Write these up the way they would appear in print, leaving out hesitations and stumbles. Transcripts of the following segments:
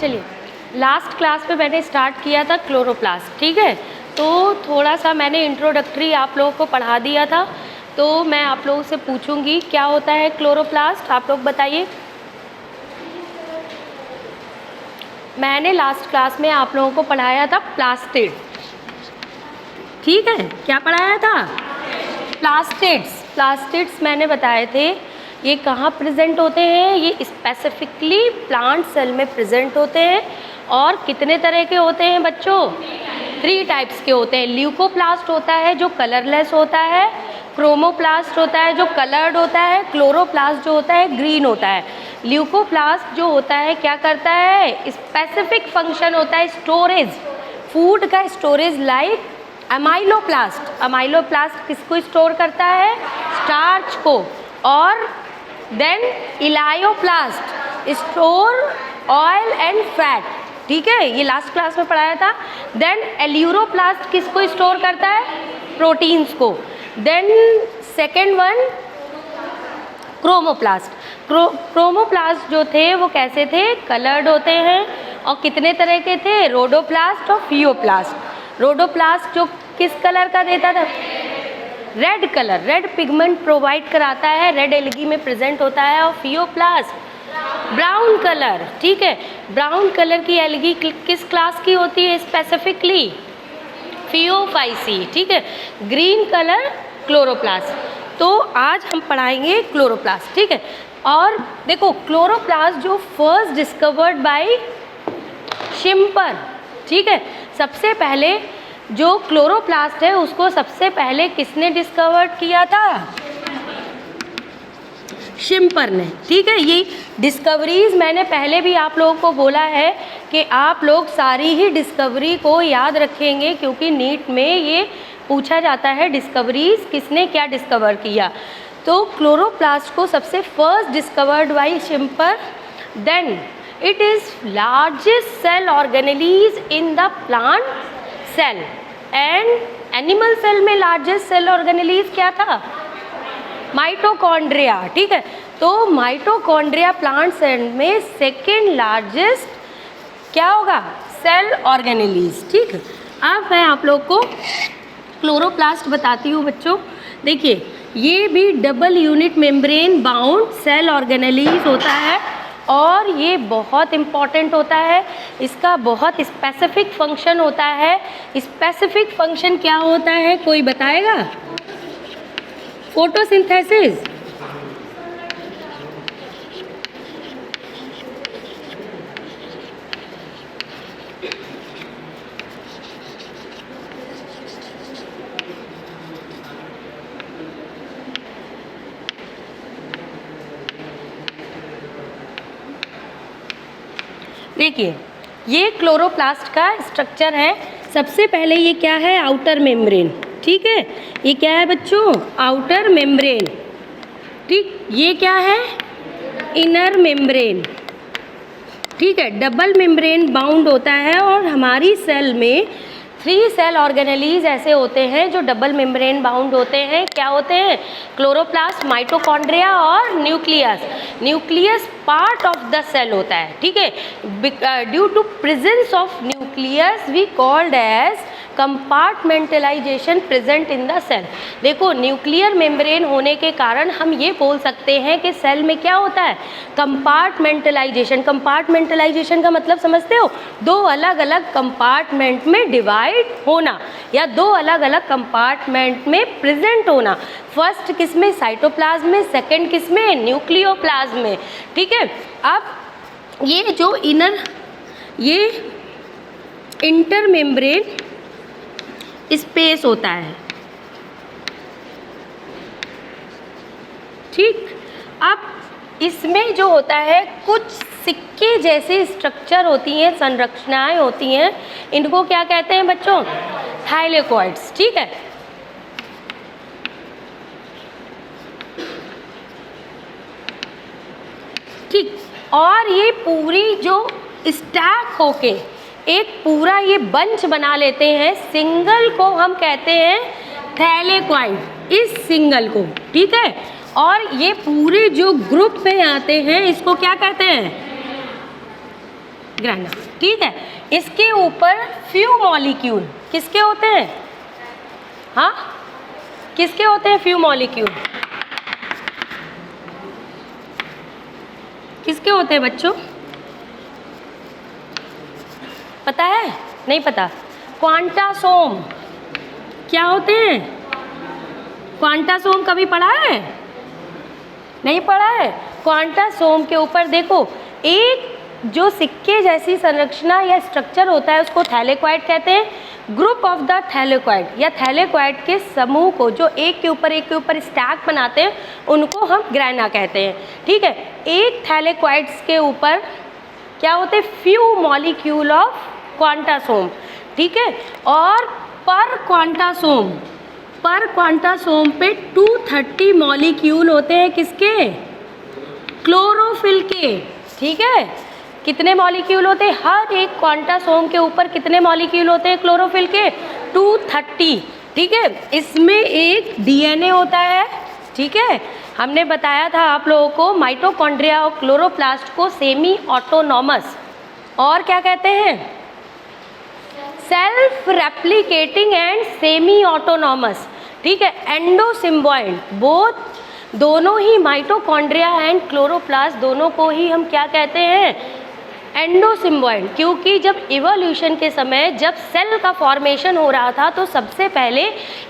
चलिए, last class में मैंने स्टार्ट किया था क्लोरोप्लास्ट, ठीक है। तो थोड़ा सा मैंने इंट्रोडक्टरी आप लोगों को पढ़ा दिया था, तो मैं आप लोगों से पूछूंगी क्या होता है क्लोरोप्लास्ट, आप लोग बताइए। मैंने लास्ट क्लास में आप लोगों को पढ़ाया था प्लास्टिड, ठीक है। क्या पढ़ाया था? प्लास्टिड्स। प्लास्टिड्स मैंने बताए थे ये कहाँ प्रेजेंट होते हैं, ये स्पेसिफिकली प्लांट सेल में प्रेजेंट होते हैं। और कितने तरह के होते हैं बच्चों? 3 टाइप्स के होते हैं। ल्यूकोप्लास्ट होता है जो कलरलेस होता है, क्रोमोप्लास्ट होता है जो कलर्ड होता है, क्लोरोप्लास्ट जो होता है ग्रीन होता है। ल्यूकोप्लास्ट जो होता है क्या करता है? स्पेसिफिक फंक्शन होता है स्टोरेज, फूड का स्टोरेज, लाइक अमाइलोप्लास्ट। अमाइलोप्लास्ट किसको स्टोर करता है? स्टार्च को। और then elaioplast store oil and fat, ठीक है, ये लास्ट क्लास में पढ़ाया था। देन एल्यूरोप्लास्ट किसको स्टोर करता है? प्रोटीन्स को। Then second one chromoplast. Chromoplast जो थे वो कैसे थे? कलर्ड होते हैं। और कितने तरह के थे? रोडोप्लास्ट और फियोप्लास्ट। रोडोप्लास्ट जो किस कलर का देता था? Red colour, red pigment provide कराता है, रेड एल्गी में प्रेजेंट होता है। और फियोप्लास्ट ब्राउन कलर, ठीक है। ब्राउन कलर की एल्गी किस क्लास की होती है स्पेसिफिकली? फियोफाइसी, ठीक है। Green colour chloroplast. तो आज हम पढ़ाएंगे क्लोरोप्लास्ट, ठीक है। और देखो क्लोरोप्लास्ट जो फर्स्ट डिस्कवर्ड बाय शिम्पर, ठीक है। सबसे पहले जो क्लोरोप्लास्ट है उसको सबसे पहले किसने डिस्कवर किया था? शिम्पर ने, ठीक है। ये डिस्कवरीज मैंने पहले भी आप लोगों को बोला है कि आप लोग सारी ही डिस्कवरी को याद रखेंगे, क्योंकि नीट में ये पूछा जाता है डिस्कवरीज किसने क्या डिस्कवर किया। तो क्लोरोप्लास्ट को सबसे first discovered by Schimper. Then it is largest cell organelles in the plant cell and animal cell में लार्जेस्ट सेल ऑर्गेनेलीज क्या था? माइटोकॉन्ड्रिया, ठीक है। तो माइटोकॉन्ड्रिया प्लांट सेल में सेकेंड लार्जेस्ट क्या होगा? सेल ऑर्गेनेलीज, ठीक है। अब मैं आप लोग को क्लोरोप्लास्ट बताती हूँ बच्चों। देखिए ये भी double unit membrane bound cell organelles होता है और ये बहुत इम्पॉर्टेंट होता है। इसका बहुत स्पेसिफिक फंक्शन होता है। स्पेसिफिक फंक्शन क्या होता है, कोई बताएगा? फोटोसिंथेसिस, देखिए ये क्लोरोप्लास्ट का स्ट्रक्चर है। सबसे पहले ये क्या है? आउटर मेम्ब्रेन, ठीक है। ये क्या है बच्चों? आउटर मेम्ब्रेन, ठीक। ये क्या है? इनर मेम्ब्रेन, ठीक है। डबल मेम्ब्रेन बाउंड होता है और हमारी सेल में 3 सेल ऑर्गेनेलीज ऐसे होते हैं जो डबल मेम्ब्रेन बाउंड होते हैं। क्या होते हैं? क्लोरोप्लास्ट, माइटोकॉन्ड्रिया और nucleus. Nucleus part of the cell होता है, ठीक है। Due to presence of nucleus we called as compartmentalization present in the cell. देखो न्यूक्लियर मेम्ब्रेन होने के कारण हम ये बोल सकते हैं कि सेल में क्या होता है? कंपार्टमेंटलाइजेशन। कंपार्टमेंटलाइजेशन का मतलब समझते हो? 2 अलग अलग कंपार्टमेंट में डिवाइड होना या 2 अलग अलग कंपार्टमेंट में प्रेजेंट होना। फर्स्ट किस में? साइटोप्लाज्म में। सेकेंड किस में? न्यूक्लियोप्लाज्म में, ठीक है। अब ये जो इनर, ये इंटर मेम्ब्रेन स्पेस होता है, ठीक। अब इसमें जो होता है कुछ सिक्के जैसे स्ट्रक्चर होती हैं, संरचनाएं होती हैं, इनको क्या कहते हैं बच्चों? थाइलेकॉइड्स, ठीक है। ठीक। और ये पूरी जो स्टैक होके एक पूरा ये बंच बना लेते हैं, सिंगल को हम कहते हैं थैलेकॉइड, इस सिंगल को, ठीक है। और ये पूरे जो ग्रुप में आते हैं इसको क्या कहते हैं? ग्रैना, ठीक है। इसके ऊपर फ्यू मॉलिक्यूल किसके होते हैं? हाँ, किसके होते हैं फ्यू मॉलिक्यूल? किसके होते हैं बच्चों? पता है? नहीं पता? क्वांटासोम क्या होते हैं? क्वांटासोम कभी पढ़ा है? नहीं पढ़ा है? क्वांटासोम के ऊपर देखो, एक जो सिक्के जैसी संरचना या स्ट्रक्चर होता है उसको थैलेक्वाइड कहते हैं। ग्रुप ऑफ द थैलेक्वाइड या थैलेक्वाइड के समूह को जो एक के ऊपर स्टैक बनाते हैं उनको हम ग्रैना कहते हैं, ठीक है। एक थैलेक्वाइड्स के ऊपर क्या होते हैं? फ्यू मॉलिक्यूल ऑफ क्वांटासोम, ठीक है। और पर क्वांटासोम पे 230 मॉलिक्यूल होते हैं किसके? क्लोरोफिल के, ठीक है। कितने मॉलिक्यूल होते हैं? हर एक क्वांटासोम के ऊपर कितने मॉलिक्यूल होते हैं क्लोरोफिल के? 230, ठीक है। इसमें एक डीएनए होता है, ठीक है। हमने बताया था आप लोगों को माइटोकॉन्ड्रिया और क्लोरोप्लास्ट को सेमी ऑटोनॉमस और क्या कहते हैं? Self replicating and semi autonomous, ठीक है। एंडोसिम्बायोट बोथ दोनों ही माइटोकॉन्ड्रिया एंड क्लोरोप्लास्ट दोनों को ही हम क्या कहते हैं? एंडोसिम्बायोट, क्योंकि जब इवोल्यूशन के समय जब सेल का फॉर्मेशन हो रहा था तो सबसे पहले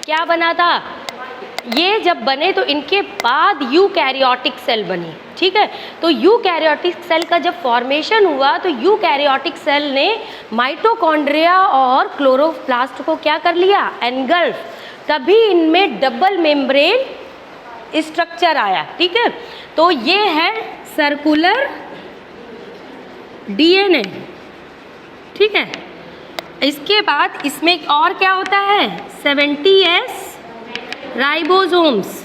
क्या बना था? ये जब बने तो इनके बाद यूकैरियोटिक सेल बनी, ठीक है। तो यूकैरियोटिक सेल का जब फॉर्मेशन हुआ तो यूकैरियोटिक सेल ने माइटोकॉन्ड्रिया और क्लोरोप्लास्ट को क्या कर लिया? एनगल्फ, तभी इनमें डबल मेम्ब्रेन स्ट्रक्चर आया, ठीक है। तो ये है सर्कुलर डीएनए, ठीक है। इसके बाद इसमें और क्या होता है? 70S राइबोसोम्स,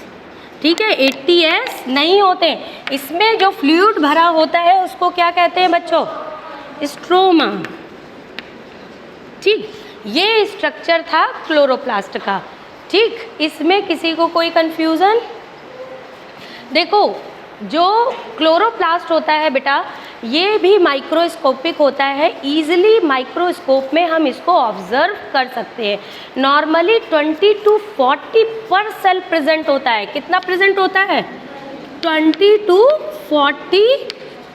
ठीक है। 80S नहीं होते। इसमें जो फ्लूइड भरा होता है उसको क्या कहते हैं बच्चों? स्ट्रोमा, ठीक। ये स्ट्रक्चर था क्लोरोप्लास्ट का, ठीक। इसमें किसी को कोई कंफ्यूजन? देखो, जो क्लोरोप्लास्ट होता है बेटा ये भी माइक्रोस्कोपिक होता है, ईजिली माइक्रोस्कोप में हम इसको ऑब्जर्व कर सकते हैं। नॉर्मली 20 to 40 पर सेल प्रेजेंट होता है। कितना प्रेजेंट होता है? 20 to 40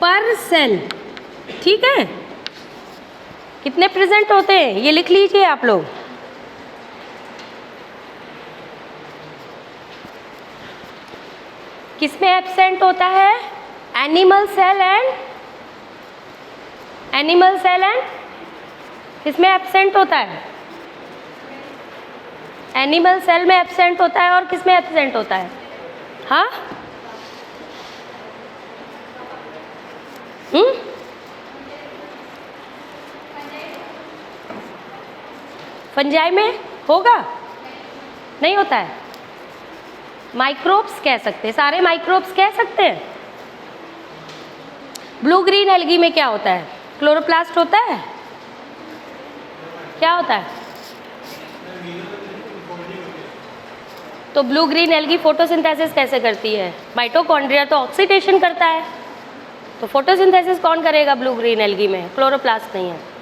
पर सेल, ठीक है। कितने प्रेजेंट होते हैं ये लिख लीजिए आप लोग। किसमें एब्सेंट होता है? एनिमल सेल एंड किसमें एब्सेंट होता है? एनिमल सेल में एब्सेंट होता है और किसमें एब्सेंट होता है? हाँ, फंजाई में होगा? नहीं होता है। माइक्रोब्स कह सकते हैं, सारे माइक्रोब्स कह सकते हैं। ब्लू ग्रीन एल्गी में क्या होता है? क्लोरोप्लास्ट होता है? क्या होता है? तो ब्लू ग्रीन एल्गी फोटोसिंथेसिस कैसे करती है? माइटोकॉन्ड्रिया तो ऑक्सीडेशन करता है, तो फोटोसिंथेसिस कौन करेगा ब्लू ग्रीन एल्गी में? क्लोरोप्लास्ट नहीं है।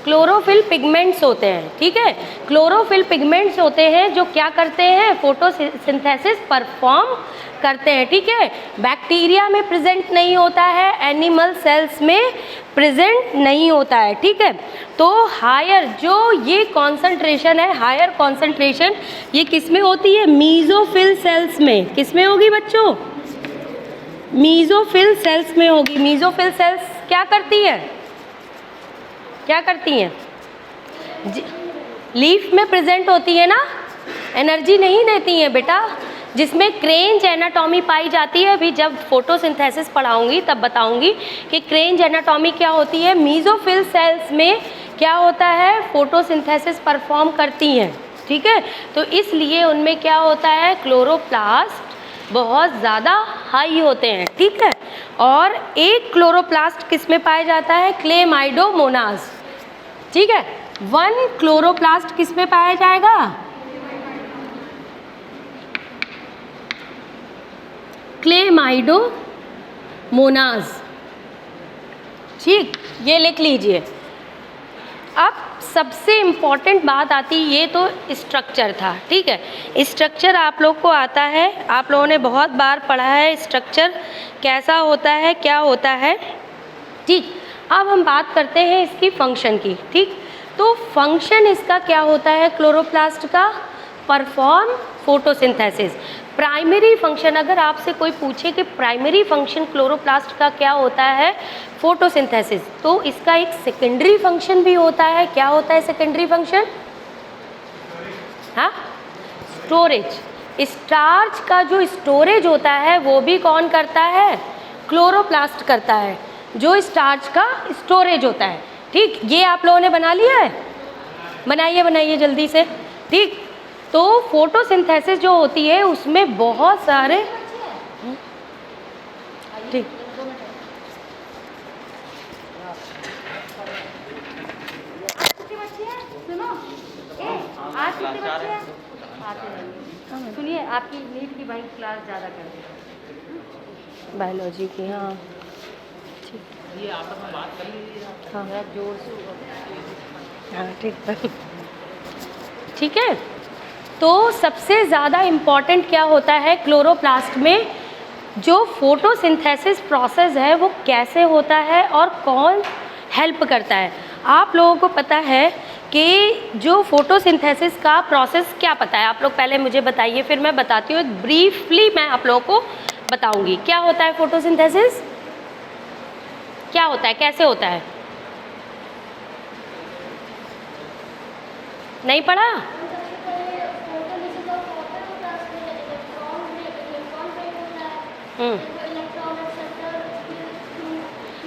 क्लोरोफिल पिगमेंट्स होते हैं, ठीक है। क्लोरोफिल पिगमेंट्स होते हैं जो क्या करते हैं? फोटोसिंथेसिस परफॉर्म करते हैं, ठीक है। बैक्टीरिया में प्रेजेंट नहीं होता है, एनिमल सेल्स में प्रेजेंट नहीं होता है, ठीक है। तो हायर जो ये कॉन्सेंट्रेशन है, हायर कॉन्सेंट्रेशन ये किस में होती है? मीजोफिल सेल्स में। किस में होगी बच्चों? मीजोफिल सेल्स में होगी। मीजोफिल सेल्स क्या करती है? क्या करती हैं? लीफ में प्रेजेंट होती है ना, एनर्जी नहीं देती हैं बेटा। जिसमें क्रेंज एनाटॉमी पाई जाती है, अभी जब फोटोसिंथेसिस पढ़ाऊंगी तब बताऊंगी कि क्रेंज एनाटॉमी क्या होती है। मीजोफिल सेल्स में क्या होता है? फोटोसिंथेसिस परफॉर्म करती हैं, ठीक है। तो इसलिए उनमें क्या होता है? क्लोरोप्लास्ट बहुत ज़्यादा हाई होते हैं, ठीक है। और एक क्लोरोप्लास्ट किस में पाया जाता है? क्लेमाइडोमोनास, ठीक है। 1 क्लोरोप्लास्ट किस में पाया जाएगा? क्लेमाइडोमोनास, ठीक, ये लिख लीजिए। अब सबसे इम्पॉर्टेंट बात आती, ये तो स्ट्रक्चर था, ठीक है। स्ट्रक्चर आप लोग को आता है, आप लोगों ने बहुत बार पढ़ा है स्ट्रक्चर कैसा होता है, क्या होता है, ठीक। अब हम बात करते हैं इसकी फंक्शन की, ठीक। तो फंक्शन इसका क्या होता है क्लोरोप्लास्ट का? Perform photosynthesis. प्राइमरी फंक्शन, अगर आपसे कोई पूछे कि प्राइमरी फंक्शन क्लोरोप्लास्ट का क्या होता है, फोटोसिंथेसिस, तो इसका एक सेकेंडरी फंक्शन भी होता है। क्या होता है सेकेंडरी फंक्शन? हाँ, स्टोरेज। स्टार्च का जो स्टोरेज होता है वो भी कौन करता है? क्लोरोप्लास्ट करता है, जो स्टार्च का स्टोरेज होता है, ठीक। ये आप लोगों ने बना लिया है? बनाइए बनाइए जल्दी से, ठीक। तो फोटोसिंथेसिस जो होती है उसमें बहुत सारे, ठीक, सुनिए, आपकी नीट की भाई क्लास ज़्यादा कर देगा बायोलॉजी की। हाँ ठीक, ये आप लोग बात कर लीजिए। हाँ जोर से, हाँ ठीक ठीक है। तो सबसे ज़्यादा इम्पॉर्टेंट क्या होता है क्लोरोप्लास्ट में? जो फोटोसिंथेसिस प्रोसेस है वो कैसे होता है और कौन हेल्प करता है। आप लोगों को पता है कि जो फोटोसिंथेसिस का प्रोसेस क्या पता है? आप लोग पहले मुझे बताइए, फिर मैं बताती हूँ। एक ब्रीफली मैं आप लोगों को बताऊँगी क्या होता है फोटोसिंथेसिस, क्या होता है, कैसे होता है। नहीं पढ़ा?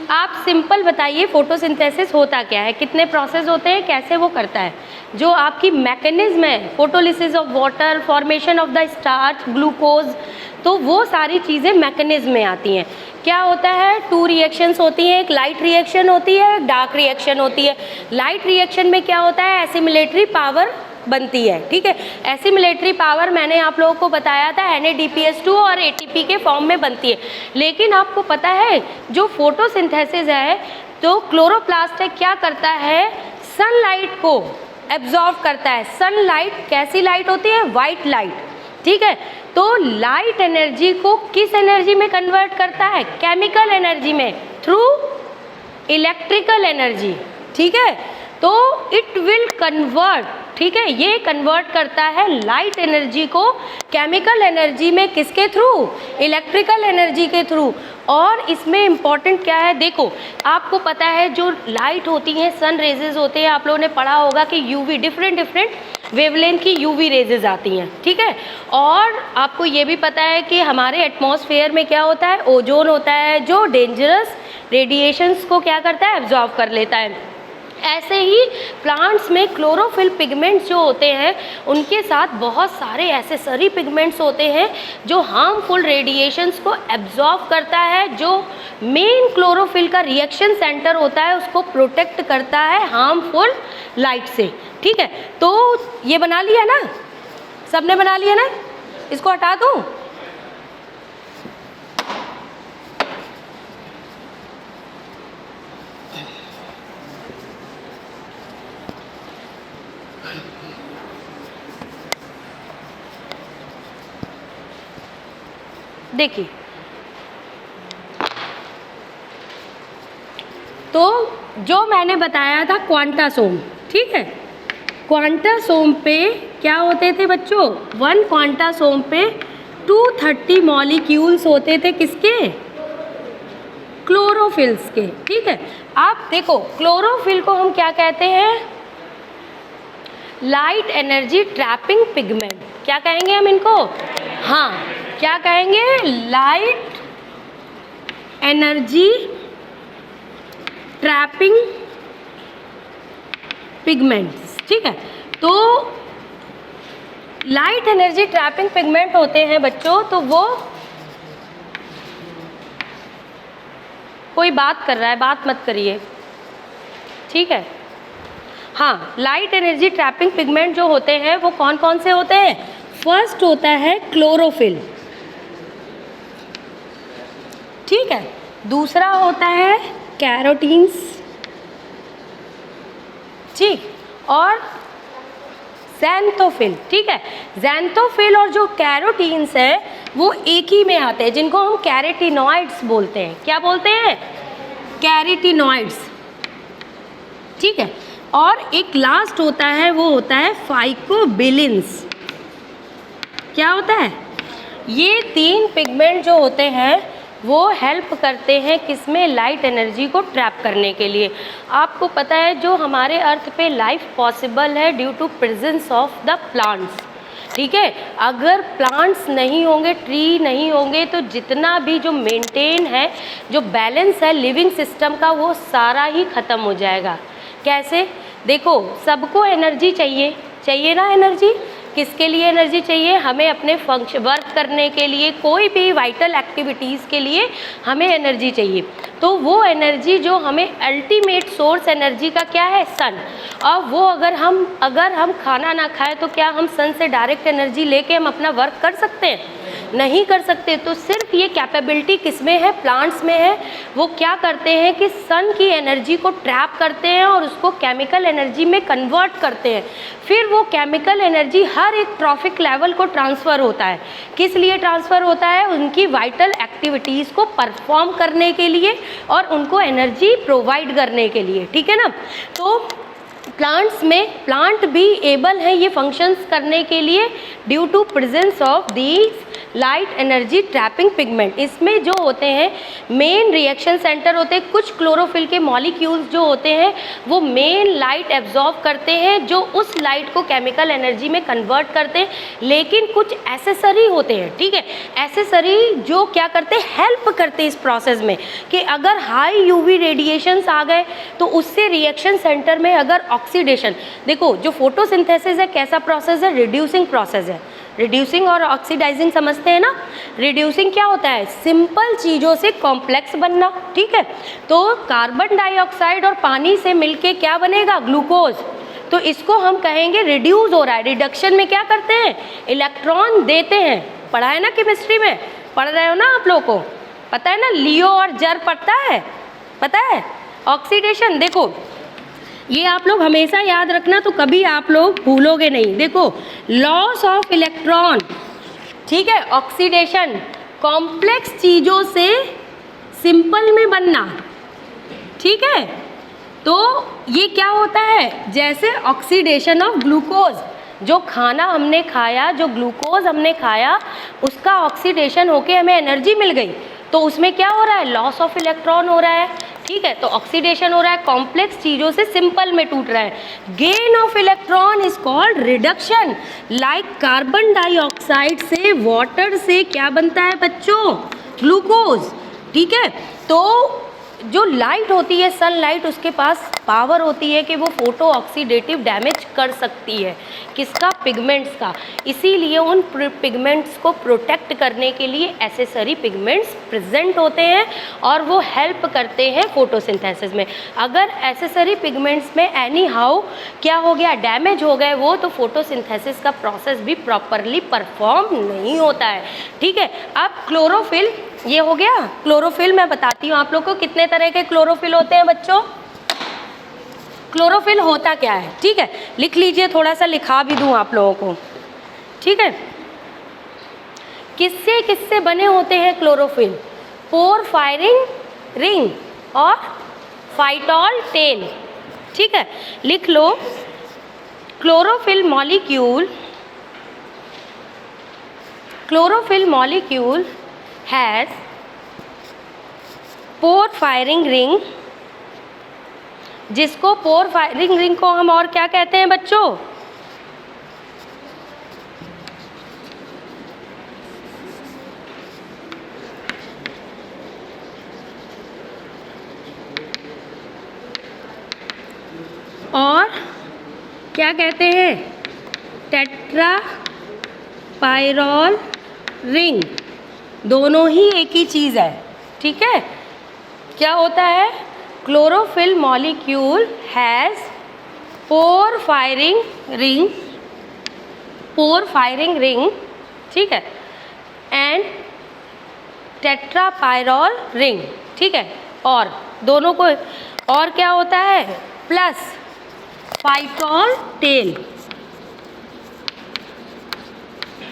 आप सिंपल बताइए फोटोसिंथेसिस होता क्या है, कितने प्रोसेस होते हैं, कैसे वो करता है। जो आपकी मैकेनिज्म है, photolysis of water, formation of the starch, glucose, तो वो सारी चीज़ें मैकेनिज्म में आती हैं। क्या होता है? 2 रिएक्शंस होती हैं, एक लाइट रिएक्शन होती है, एक डार्क रिएक्शन होती है। लाइट रिएक्शन में क्या होता है? एसिमिलेटरी पावर बनती है, ठीक है। एसिमिलेटरी पावर मैंने आप लोगों को बताया था NADPH2 और ATP के फॉर्म में बनती है। लेकिन आपको पता है जो फोटोसिंथेसिस है, तो क्लोरोप्लास्ट है क्या करता है? सनलाइट को एब्जॉर्ब करता है। सनलाइट कैसी लाइट होती है? वाइट लाइट, ठीक है। तो लाइट एनर्जी को किस एनर्जी में कन्वर्ट करता है? केमिकल एनर्जी में, थ्रू इलेक्ट्रिकल एनर्जी, ठीक है। तो इट विल कन्वर्ट, ठीक है, ये कन्वर्ट करता है लाइट एनर्जी को केमिकल एनर्जी में, किसके थ्रू? इलेक्ट्रिकल एनर्जी के थ्रू। और इसमें इम्पॉर्टेंट क्या है, देखो आपको पता है जो लाइट होती है, सन रेजेज होते हैं, आप लोगों ने पढ़ा होगा कि यूवी, डिफरेंट वेवलेंथ की यूवी रेजेज आती हैं, ठीक है। और आपको ये भी पता है कि हमारे एटमॉस्फेयर में क्या होता है? ओजोन होता है, जो डेंजरस रेडिएशंस को क्या करता है? एब्जॉर्ब कर लेता है। ऐसे ही प्लांट्स में क्लोरोफिल पिगमेंट्स जो होते हैं, उनके साथ बहुत सारे एसेसरी पिगमेंट्स होते हैं जो हार्मफुल रेडिएशंस को एब्जॉर्ब करता है। जो मेन क्लोरोफिल का रिएक्शन सेंटर होता है उसको प्रोटेक्ट करता है हार्मफुल लाइट से, ठीक है। तो ये बना लिया ना, सबने बना लिया ना, इसको हटा दूँ? देखिए, तो जो मैंने बताया था क्वांटासोम, ठीक है। क्वांटासोम पे क्या होते थे बच्चों? 1 क्वांटासोम पे 230 मॉलिक्यूल्स होते थे, किसके? क्लोरोफिल्स के, ठीक है। आप देखो क्लोरोफिल को हम क्या कहते हैं? Light energy trapping pigment. क्या कहेंगे हम इनको? हाँ, क्या कहेंगे? लाइट एनर्जी ट्रैपिंग पिगमेंट्स, ठीक है। तो लाइट एनर्जी ट्रैपिंग पिगमेंट होते हैं बच्चों, तो वो, कोई बात कर रहा है, बात मत करिए, ठीक है। हाँ, लाइट एनर्जी ट्रैपिंग पिगमेंट जो होते हैं वो कौन कौन से होते हैं? फर्स्ट होता है क्लोरोफिल, ठीक है। दूसरा होता है कैरोटीन्स, ठीक, और ज़ैंथोफिल, ठीक है। ज़ैंथोफिल और जो कैरोटीन्स है वो एक ही में आते हैं, जिनको हम कैरोटीनॉइड्स बोलते हैं। क्या बोलते हैं? कैरोटीनॉइड्स, ठीक है। और एक लास्ट होता है, वो होता है फाइकोबिलिन्स। क्या होता है? ये 3 पिगमेंट जो होते हैं वो हेल्प करते हैं किसमें? लाइट एनर्जी को ट्रैप करने के लिए। आपको पता है जो हमारे अर्थ पे लाइफ पॉसिबल है due to presence of the plants, ठीक है। अगर प्लांट्स नहीं होंगे, ट्री नहीं होंगे, तो जितना भी जो मेंटेन है, जो बैलेंस है लिविंग सिस्टम का, वो सारा ही ख़त्म हो जाएगा। कैसे? देखो, सबको एनर्जी चाहिए, चाहिए ना एनर्जी। किसके लिए एनर्जी चाहिए? हमें अपने फंक्शन वर्क करने के लिए, कोई भी वाइटल एक्टिविटीज़ के लिए हमें एनर्जी चाहिए। तो वो एनर्जी जो हमें अल्टीमेट सोर्स एनर्जी का क्या है? सन। और वो अगर हम खाना ना खाएं तो क्या हम सन से डायरेक्ट एनर्जी लेके हम अपना वर्क कर सकते हैं? नहीं कर सकते। तो सिर्फ ये कैपेबिलिटी किस में है? प्लांट्स में है। वो क्या करते हैं कि सन की एनर्जी को ट्रैप करते हैं और उसको केमिकल एनर्जी में कन्वर्ट करते हैं। फिर वो केमिकल एनर्जी हर एक ट्रॉफिक लेवल को ट्रांसफ़र होता है। किस लिए ट्रांसफ़र होता है? उनकी वाइटल एक्टिविटीज़ को परफॉर्म करने के लिए और उनको एनर्जी प्रोवाइड करने के लिए, ठीक है ना। तो प्लांट भी एबल है ये फंक्शंस करने के लिए due to presence of these light energy trapping pigment. इसमें जो होते हैं मेन रिएक्शन सेंटर होते हैं, कुछ क्लोरोफिल के मॉलिक्यूल्स जो होते हैं वो मेन लाइट एब्जॉर्ब करते हैं, जो उस लाइट को केमिकल एनर्जी में कन्वर्ट करते हैं। लेकिन कुछ एसेसरी होते हैं, ठीक है, एसेसरी जो क्या करते हैं? हेल्प करते हैं इस प्रोसेस में, कि अगर हाई यूवी रेडिएशंस आ गए तो उससे रिएक्शन सेंटर में अगर ऑक्सीडेशन, देखो जो फोटोसिंथेसिस है कैसा प्रोसेस है? रिड्यूसिंग प्रोसेस है। रिड्यूसिंग और ऑक्सीडाइजिंग समझते हैं ना। रिड्यूसिंग क्या होता है? सिंपल चीज़ों से कॉम्प्लेक्स बनना, ठीक है। तो कार्बन डाइऑक्साइड और पानी से मिलके क्या बनेगा? ग्लूकोज। तो इसको हम कहेंगे रिड्यूस हो रहा है। रिडक्शन में क्या करते हैं? इलेक्ट्रॉन देते हैं। पढ़ा है ना केमिस्ट्री में? पढ़ रहे हो ना आप लोगों को? पता है ना लियो और जर पढ़ता है? पता है? ऑक्सीडेशन, देखो ये आप लोग हमेशा याद रखना, तो कभी आप लोग भूलोगे नहीं। देखो, लॉस ऑफ इलेक्ट्रॉन, ठीक है, ऑक्सीडेशन, कॉम्प्लेक्स चीज़ों से सिंपल में बनना, ठीक है। तो ये क्या होता है? जैसे ऑक्सीडेशन ऑफ ग्लूकोज, जो खाना हमने खाया, जो ग्लूकोज हमने खाया, उसका ऑक्सीडेशन होके हमें एनर्जी मिल गई, तो उसमें क्या हो रहा है? लॉस ऑफ इलेक्ट्रॉन हो रहा है, ठीक है। तो ऑक्सीडेशन हो रहा है, कॉम्प्लेक्स चीज़ों से सिंपल में टूट रहा है। Gain of electron is called reduction. Like carbon dioxide से, वाटर से क्या बनता है बच्चों? ग्लूकोज, ठीक है। तो जो लाइट होती है, सनलाइट, उसके पास पावर होती है कि वो फोटो ऑक्सीडेटिव डैमेज कर सकती है। किसका? पिगमेंट्स का। इसीलिए उन पिगमेंट्स को प्रोटेक्ट करने के लिए एसेसरी पिगमेंट्स प्रेजेंट होते हैं और वो हेल्प करते हैं फोटोसिंथेसिस में। अगर एसेसरी पिगमेंट्स में एनी हाउ क्या हो गया? डैमेज हो गए वो, तो फोटोसिंथेसिस का प्रोसेस भी प्रॉपरली परफॉर्म नहीं होता है, ठीक है। अब क्लोरोफिल, ये हो गया क्लोरोफिल। मैं बताती हूँ आप लोग को कितने तरह के क्लोरोफिल होते हैं बच्चों। क्लोरोफिल होता क्या है, ठीक है, लिख लीजिए, थोड़ा सा लिखा भी दूँ आप लोगों को, ठीक है। किससे किससे बने होते हैं क्लोरोफिल? पोरफायरिंग रिंग और फाइटोल टेल, ठीक है। लिख लो, क्लोरोफिल मॉलिक्यूल हैज़ पोरफायरिंग रिंग, जिसको पोरफायरिंग रिंग को हम और क्या कहते हैं बच्चों? और क्या कहते हैं? Tetra pyrrole ring. दोनों ही एक ही चीज़ है, ठीक है। क्या होता है? क्लोरोफिल मॉलिक्यूल हैज़ पोरफायरिंग रिंग, ठीक है, एंड टेट्रापायरोल रिंग, ठीक है। और दोनों को। और क्या होता है plus phytol tail,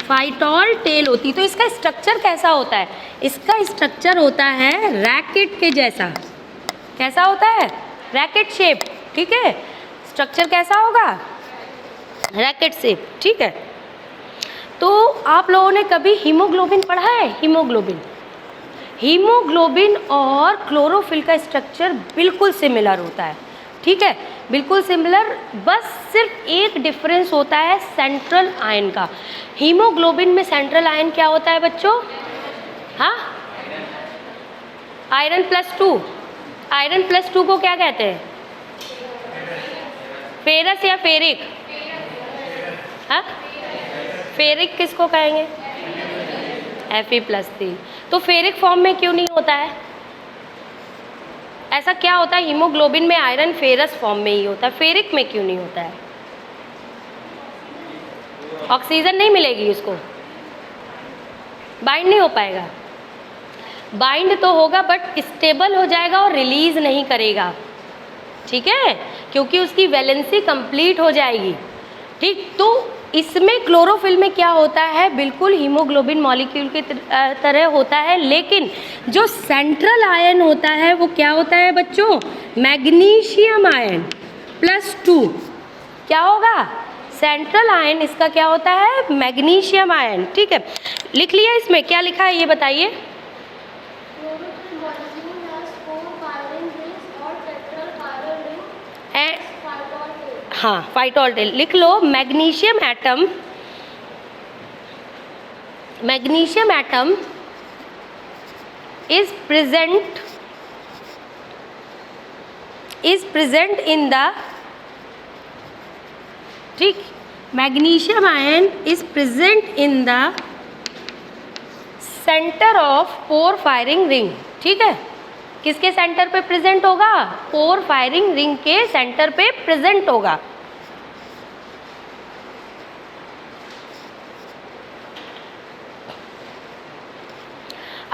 phytol tail होती। तो इसका स्ट्रक्चर कैसा होता है? इसका स्ट्रक्चर होता है रैकेट के जैसा। कैसा होता है? Racket shape. ठीक है, स्ट्रक्चर कैसा होगा? Racket shape. ठीक है, तो आप लोगों ने कभी हीमोग्लोबिन पढ़ा है? हीमोग्लोबिन, हीमोग्लोबिन और क्लोरोफिल का स्ट्रक्चर बिल्कुल सिमिलर होता है। ठीक है, बिल्कुल सिमिलर, बस सिर्फ एक डिफरेंस होता है सेंट्रल आयन का। हीमोग्लोबिन में सेंट्रल आयन क्या होता है बच्चों? हाँ, आयरन प्लस 2। आयरन प्लस 2 को क्या कहते हैं? फेरस या फेरिक? हाँ, फेरिक किसको कहेंगे? Fe+3। तो फेरिक फॉर्म में क्यों नहीं होता है? ऐसा क्या होता है? हीमोग्लोबिन में आयरन फेरस फॉर्म में ही होता है, फेरिक में क्यों नहीं होता है? ऑक्सीजन नहीं मिलेगी उसको, बाइंड नहीं हो पाएगा। बाइंड तो होगा बट स्टेबल हो जाएगा और रिलीज नहीं करेगा। ठीक है, क्योंकि उसकी वैलेंसी कंप्लीट हो जाएगी। ठीक, तो इसमें क्लोरोफिल में क्या होता है? बिल्कुल हीमोग्लोबिन मॉलिक्यूल की तरह होता है, लेकिन जो सेंट्रल आयन होता है वो क्या होता है बच्चों? Magnesium ion +2। क्या होगा? सेंट्रल आयन इसका क्या होता है? Magnesium ion. ठीक है, लिख लिया? इसमें क्या लिखा है ये बताइए? हाँ, फाइटोल टेल लिख लो। Magnesium atom, magnesium atom is present in the, ठीक, magnesium ion is present in the centre of porphyrin ring. ठीक है, किसके सेंटर पे प्रेजेंट होगा? पोर फायरिंग रिंग के सेंटर पे प्रेजेंट होगा।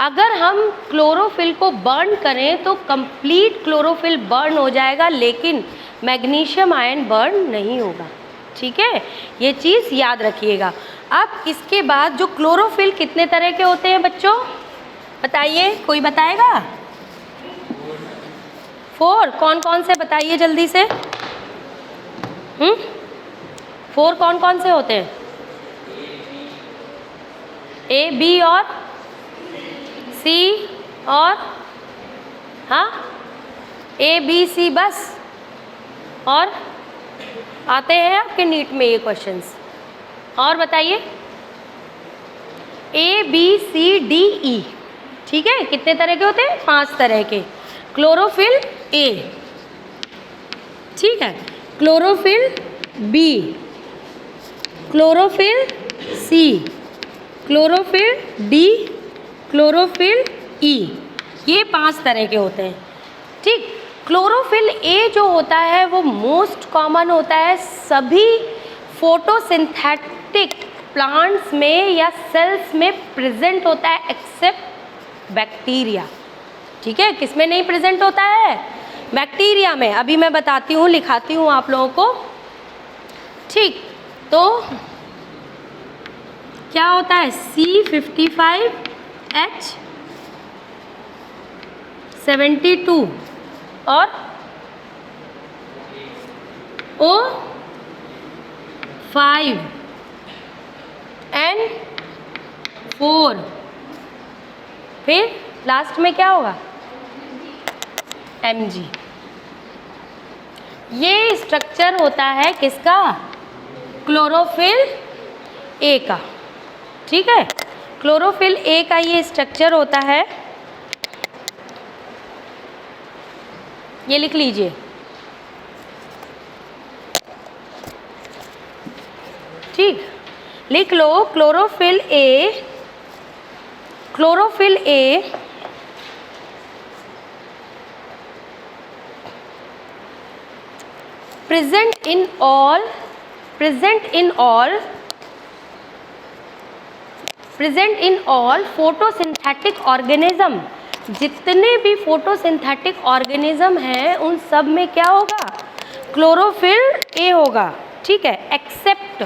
अगर हम क्लोरोफिल को बर्न करें तो कंप्लीट क्लोरोफिल बर्न हो जाएगा, लेकिन मैग्नीशियम आयन बर्न नहीं होगा। ठीक है, ये चीज़ याद रखिएगा। अब इसके बाद जो क्लोरोफिल कितने तरह के होते हैं बच्चों? बताइए, कोई बताएगा? 4। कौन कौन से बताइए जल्दी से? 4 कौन कौन से होते हैं? A, B और C और हाँ, A, B, C बस? और आते हैं आपके नीट में ये क्वेश्चंस, और बताइए? A, B, C, D, E। ठीक है, कितने तरह के होते हैं? 5 तरह के। क्लोरोफिल A, ठीक है, chlorophyll B, chlorophyll C, chlorophyll D, chlorophyll E। ये 5 तरह के होते हैं। ठीक, क्लोरोफिल A जो होता है वो मोस्ट कॉमन होता है, सभी फोटोसिंथेटिक प्लांट्स में या सेल्स में प्रेजेंट होता है एक्सेप्ट बैक्टीरिया। ठीक है, किस में नहीं प्रेजेंट होता है? बैक्टीरिया में। अभी मैं बताती हूँ, लिखाती हूँ आप लोगों को। ठीक, तो क्या होता है? C55H72 और O5N4, फिर लास्ट में क्या होगा? Mg। ये स्ट्रक्चर होता है किसका? क्लोरोफिल A का। ठीक है, क्लोरोफिल A का ये स्ट्रक्चर होता है। ये लिख लीजिए। ठीक, लिख लो। Chlorophyll A, chlorophyll A present in all photosynthetic organism जितने भी फोटोसिंथेटिक ऑर्गेनिज्म हैं उन सब में क्या होगा, क्लोरोफिल ए होगा, ठीक है, एक्सेप्ट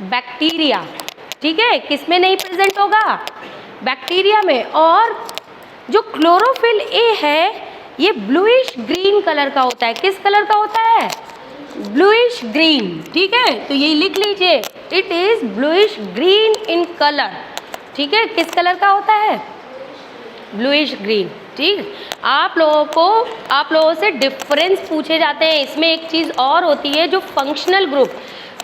बैक्टीरिया, ठीक है, किस में नहीं प्रेजेंट होगा, बैक्टीरिया में। और जो क्लोरोफिल ए है ये ब्लूइश ग्रीन कलर का होता है, किस कलर का होता है, ब्लूइश ग्रीन, ठीक है, तो ये लिख लीजिए, it is bluish green in colour, ठीक है, किस कलर का होता है, ब्लूइश ग्रीन, ठीक। आप लोगों से डिफरेंस पूछे जाते हैं। इसमें एक चीज़ और होती है जो फंक्शनल ग्रुप,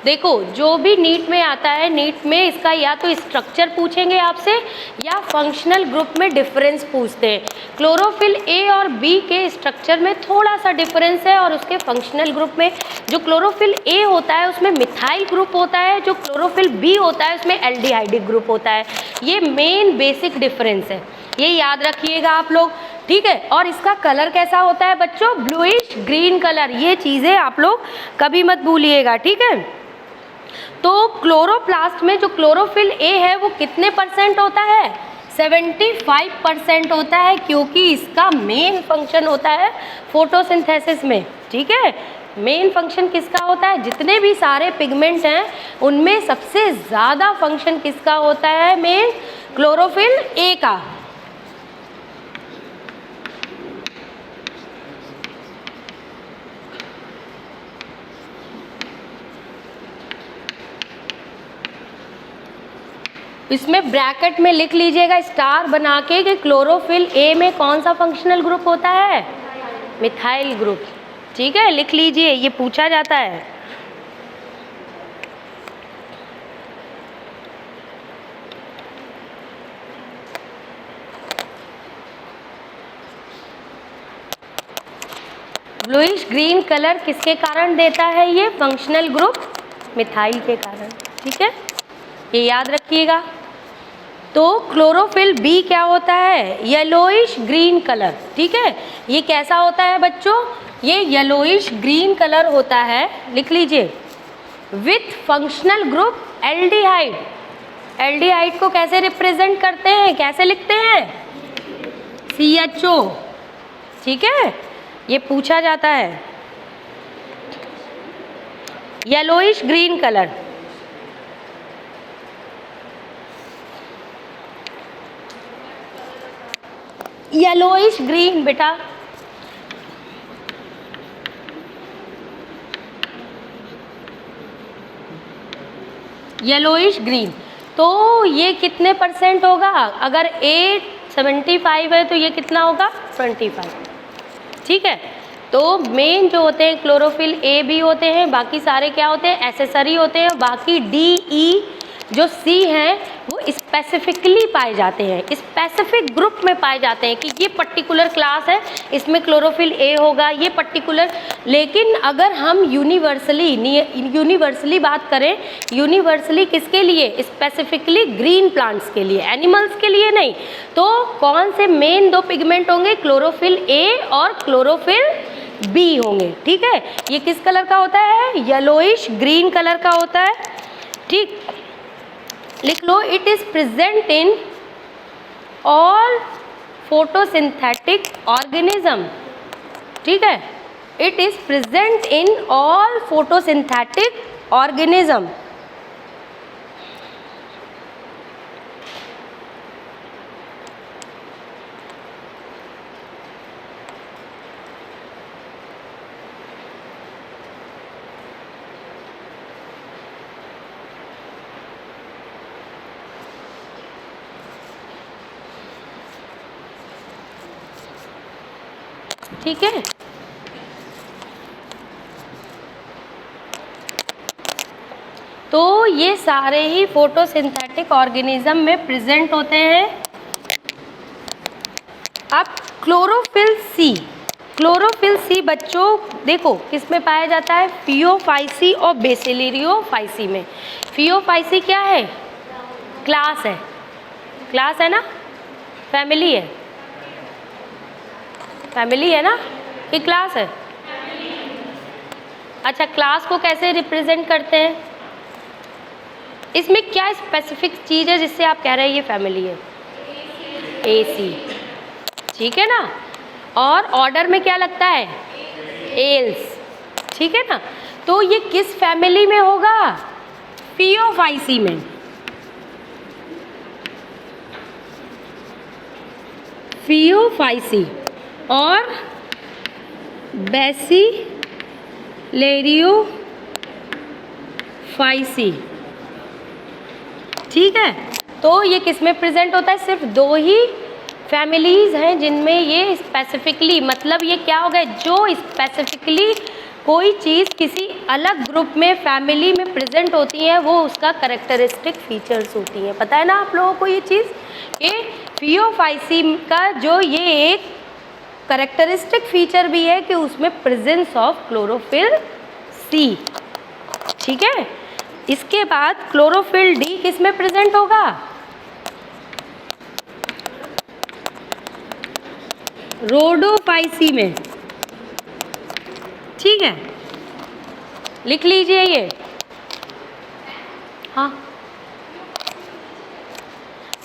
देखो जो भी नीट में आता है, नीट में इसका या तो स्ट्रक्चर पूछेंगे आपसे या फंक्शनल ग्रुप में डिफरेंस पूछते हैं। क्लोरोफिल ए और बी के स्ट्रक्चर में थोड़ा सा डिफरेंस है और उसके फंक्शनल ग्रुप में जो क्लोरोफिल ए होता है उसमें मिथाइल ग्रुप होता है, जो क्लोरोफिल बी होता है उसमें एल्डिहाइडिक ग्रुप होता है। ये मेन बेसिक डिफरेंस है, ये याद रखिएगा आप लोग, ठीक है। और इसका कलर कैसा होता है बच्चों, ब्लूइश ग्रीन कलर, ये चीज़ें आप लोग कभी मत भूलिएगा, ठीक है। तो क्लोरोप्लास्ट में जो क्लोरोफिल ए है वो कितने % होता है, 75% होता है, क्योंकि इसका मेन फंक्शन होता है फोटोसिंथेसिस में, ठीक है। मेन फंक्शन किसका होता है, जितने भी सारे पिगमेंट हैं उनमें सबसे ज़्यादा फंक्शन किसका होता है, मेन क्लोरोफिल ए का। इसमें ब्रैकेट में लिख लीजिएगा स्टार बना के कि क्लोरोफिल ए में कौन सा फंक्शनल ग्रुप होता है, मिथाइल ग्रुप, ठीक है, लिख लीजिए, ये पूछा जाता है। ब्लूइश ग्रीन कलर किसके कारण देता है, ये फंक्शनल ग्रुप मिथाइल के कारण, ठीक है, ये याद रखिएगा। तो क्लोरोफिल बी क्या होता है, येलोइश ग्रीन कलर, ठीक है, ये कैसा होता है बच्चों, ये येलोइश ग्रीन कलर होता है, लिख लीजिए, with functional group aldehyde. Aldehyde को कैसे रिप्रेजेंट करते हैं, कैसे लिखते हैं, CHO, ठीक है, ये पूछा जाता है। Yellowish green colour, yellowish green बेटा, येलोइश ग्रीन। तो ये कितने % होगा, अगर 875 है तो ये कितना होगा, 25, ठीक है। तो मेन जो होते हैं क्लोरोफिल ए भी होते हैं, बाकी सारे क्या होते हैं, एसेसरी होते हैं, बाकी डी ई जो सी हैं वो स्पेसिफिकली पाए जाते हैं, स्पेसिफिक ग्रुप में पाए जाते हैं कि ये पर्टिकुलर क्लास है, इसमें क्लोरोफिल ए होगा, ये पर्टिकुलर। लेकिन अगर हम यूनिवर्सली बात करें, यूनिवर्सली किसके लिए, स्पेसिफिकली ग्रीन प्लांट्स के लिए, एनिमल्स के लिए नहीं। तो कौन से मेन 2 पिगमेंट होंगे, क्लोरोफिल ए और क्लोरोफिल बी होंगे, ठीक है। ये किस कलर का होता है, येलोइश ग्रीन कलर का होता है, ठीक, लिख लो, it is present in all photosynthetic organism, ठीक है, it is present in all photosynthetic organism. ठीक है, तो ये सारे ही फोटोसिंथेटिक ऑर्गेनिज्म में प्रेजेंट होते हैं। अब क्लोरोफिल सी बच्चों देखो किस में पाया जाता है, फियोफाइसी और बेसिलियोफाइसी में। फियोफाइसी क्या है, क्लास है ना, फैमिली है ना, ये क्लास है। अच्छा, क्लास को कैसे रिप्रेजेंट करते हैं, इसमें क्या स्पेसिफिक चीज़ है जिससे आप कह रहे हैं ये फैमिली है, AC, ठीक है ना। और ऑर्डर में क्या लगता है, एल्स, ठीक है ना। तो ये किस फैमिली में होगा, फियोफाइसी में। फियोफाइसी और बैसिलेरियोफाइसी, ठीक है। तो ये किस में प्रेजेंट होता है, सिर्फ दो ही फैमिलीज हैं जिनमें ये स्पेसिफिकली, मतलब ये क्या हो गया, जो स्पेसिफिकली कोई चीज़ किसी अलग ग्रुप में, फैमिली में प्रेजेंट होती है, वो उसका करेक्टरिस्टिक फीचर्स होती हैं। पता है ना आप लोगों को ये चीज़, कि फियोफाइसी का जो ये एक करेक्टरिस्टिक फीचर भी है कि उसमें प्रेजेंस ऑफ क्लोरोफिल सी, ठीक है। इसके बाद क्लोरोफिल डी किस में प्रेजेंट होगा, रोडोफाइसी में, ठीक है। लिख लीजिए ये, हाँ,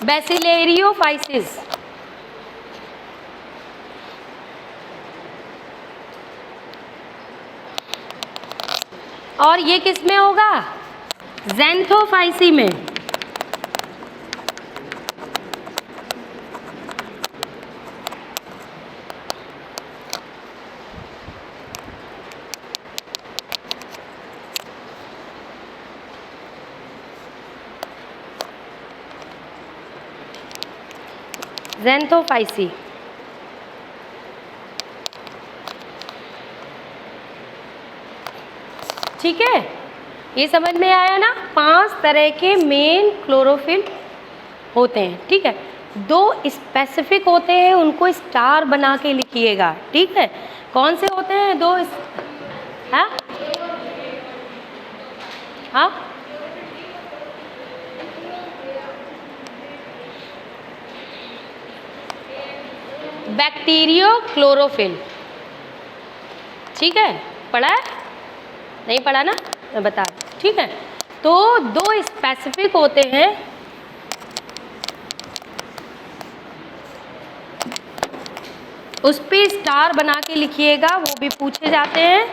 बैसिलेरियोफाइसिस, और ये किस में होगा, ज़ैंथोफाइसी में, ज़ैंथोफाइसी। ठीक है, ये समझ में आया ना। 5 तरह के मेन क्लोरोफिल होते हैं, ठीक है। 2 स्पेसिफिक होते हैं, उनको स्टार बना के लिखिएगा, ठीक है। कौन से होते हैं 2? हाँ हाँ, बैक्टीरियो क्लोरोफिल, ठीक है। पढ़ा है, नहीं पढ़ा ना, मैं बता, ठीक है। तो 2 स्पेसिफिक होते हैं, उस पे स्टार बना के लिखिएगा, वो भी पूछे जाते हैं।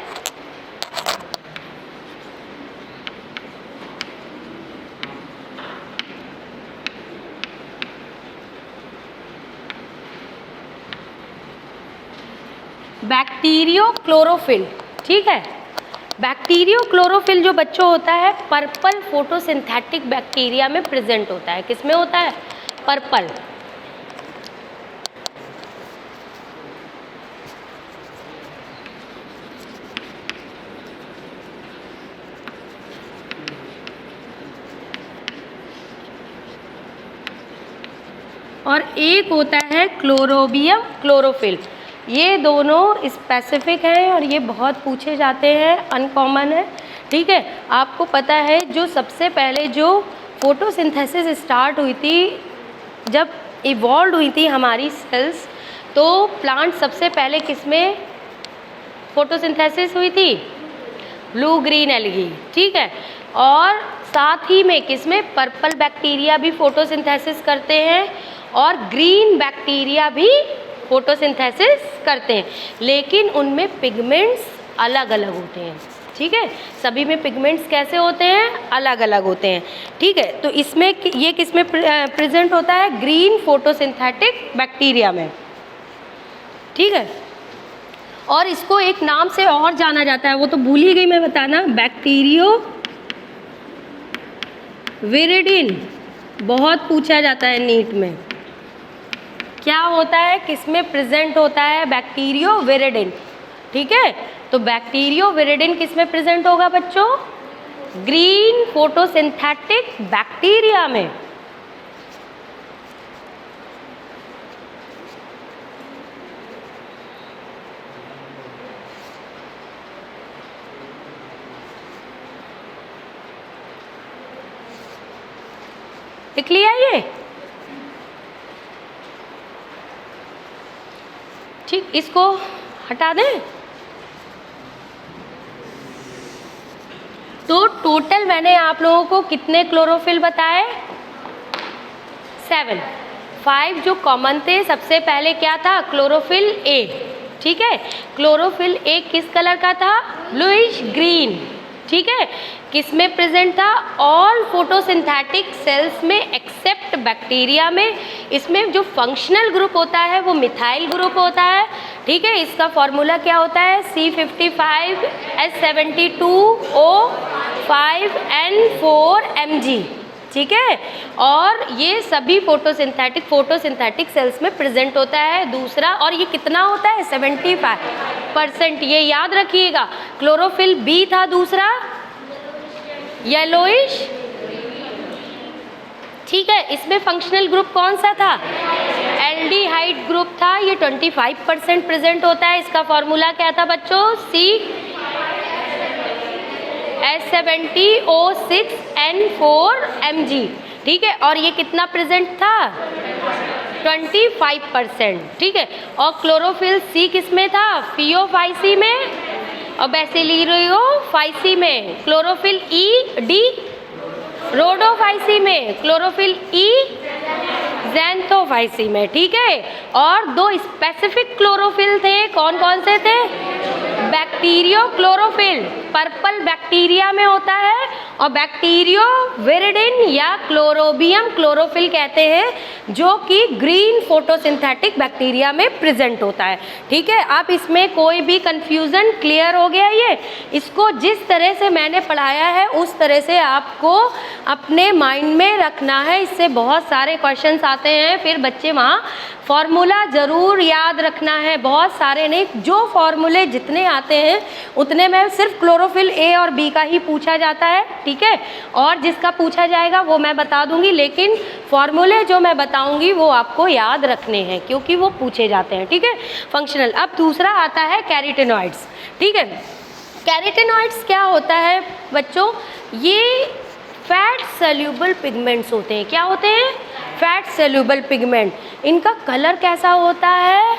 बैक्टीरियो क्लोरोफिल, ठीक है। बैक्टीरियो क्लोरोफिल जो बच्चों होता है, पर्पल फोटोसिंथेटिक बैक्टीरिया में प्रेजेंट होता है। किस में होता है, पर्पल। और एक होता है क्लोरोबियम क्लोरोफिल। ये दोनों स्पेसिफिक हैं और ये बहुत पूछे जाते हैं, अनकॉमन है, ठीक है। आपको पता है जो सबसे पहले जो फोटोसिंथेसिस स्टार्ट हुई थी, जब इवॉल्व हुई थी हमारी सेल्स, तो प्लांट सबसे पहले किसमें फोटोसिंथेसिस हुई थी, ब्लू ग्रीन एल्गी, ठीक है। और साथ ही में किसमें, पर्पल बैक्टीरिया भी फोटोसिंथेसिस करते हैं और ग्रीन बैक्टीरिया भी फोटोसिंथेसिस करते हैं, लेकिन उनमें पिगमेंट्स अलग अलग होते हैं, ठीक है। सभी में पिगमेंट्स कैसे होते हैं, अलग अलग होते हैं, ठीक है। तो इसमें ये किस में प्रेजेंट होता है, ग्रीन फोटोसिंथेटिक बैक्टीरिया में, ठीक है। और इसको एक नाम से और जाना जाता है, वो तो भूल ही गई मैं बताना, बैक्टीरियो विरिडिन। बहुत पूछा जाता है नीट में, क्या होता है, किस में प्रेजेंट होता है, बैक्टीरियो विरिडिन, ठीक है। तो बैक्टीरियो विरिडिन किस में प्रेजेंट होगा बच्चों, ग्रीन फोटोसिंथेटिक बैक्टीरिया में। लिख लिया ये, ठीक। इसको हटा दें। तो टोटल मैंने आप लोगों को कितने क्लोरोफिल बताए, 7। 5 जो कॉमन थे, सबसे पहले क्या था, क्लोरोफिल ए, ठीक है। क्लोरोफिल ए किस कलर का था, ब्लूइश ग्रीन, ठीक है। किस में प्रेजेंट था, ऑल फोटोसिंथेटिक सेल्स में एक्सेप्ट बैक्टीरिया में। इसमें जो फंक्शनल ग्रुप होता है वो मिथाइल ग्रुप होता है, ठीक है। इसका फॉर्मूला क्या होता है, C55H72O5N4Mg, ठीक है। और ये सभी फोटोसिंथेटिक सेल्स में प्रेजेंट होता है। दूसरा, और ये कितना होता है, 75%, ये याद रखिएगा। क्लोरोफिल बी था दूसरा, येलोइश, ठीक है। इसमें फंक्शनल ग्रुप कौन सा था, एल्डिहाइड ग्रुप था, ये 25% प्रेजेंट होता है। इसका फॉर्मूला क्या था बच्चों, C H70O6N4Mg, ठीक है। और ये कितना प्रेजेंट था, 25%, ठीक है। और क्लोरोफिल सी किस में था, फियोफाइसी में, और बेसिलियोफाइसी में। क्लोरोफिल ई डी, रोडोफाइसी में। क्लोरोफिल ई, ज़ैंथोफाइसी में, ठीक है। और दो स्पेसिफिक क्लोरोफिल थे, कौन कौन से थे, बैक्टीरियो क्लोरोफिल, पर्पल बैक्टीरिया में होता है, और बैक्टीरियो विरिडिन या क्लोरोबियम क्लोरोफिल कहते हैं, जो कि ग्रीन फोटोसिंथेटिक बैक्टीरिया में प्रेजेंट होता है, ठीक है। अब इसमें कोई भी कंफ्यूजन क्लियर हो गया, ये इसको जिस तरह से मैंने पढ़ाया है उस तरह से आपको अपने माइंड में रखना है। इससे बहुत सारे क्वेश्चंस आते हैं, फिर बच्चे वहाँ फॉर्मूला ज़रूर याद रखना है, बहुत सारे नहीं, जो फॉर्मूले जितने आते हैं उतने में सिर्फ क्लोरोफिल ए और बी का ही पूछा जाता है, ठीक है। और जिसका पूछा जाएगा वो मैं बता दूंगी, लेकिन फॉर्मूले जो मैं बताऊंगी वो आपको याद रखने हैं क्योंकि वो पूछे जाते हैं, ठीक है। फंक्शनल। अब दूसरा आता है कैरोटीनॉइड्स, ठीक है। कैरोटीनॉइड्स क्या होता है बच्चों, ये फैट सोल्यूबल पिगमेंट्स होते हैं। क्या होते हैं, फैट सोल्यूबल पिगमेंट। इनका कलर कैसा होता है,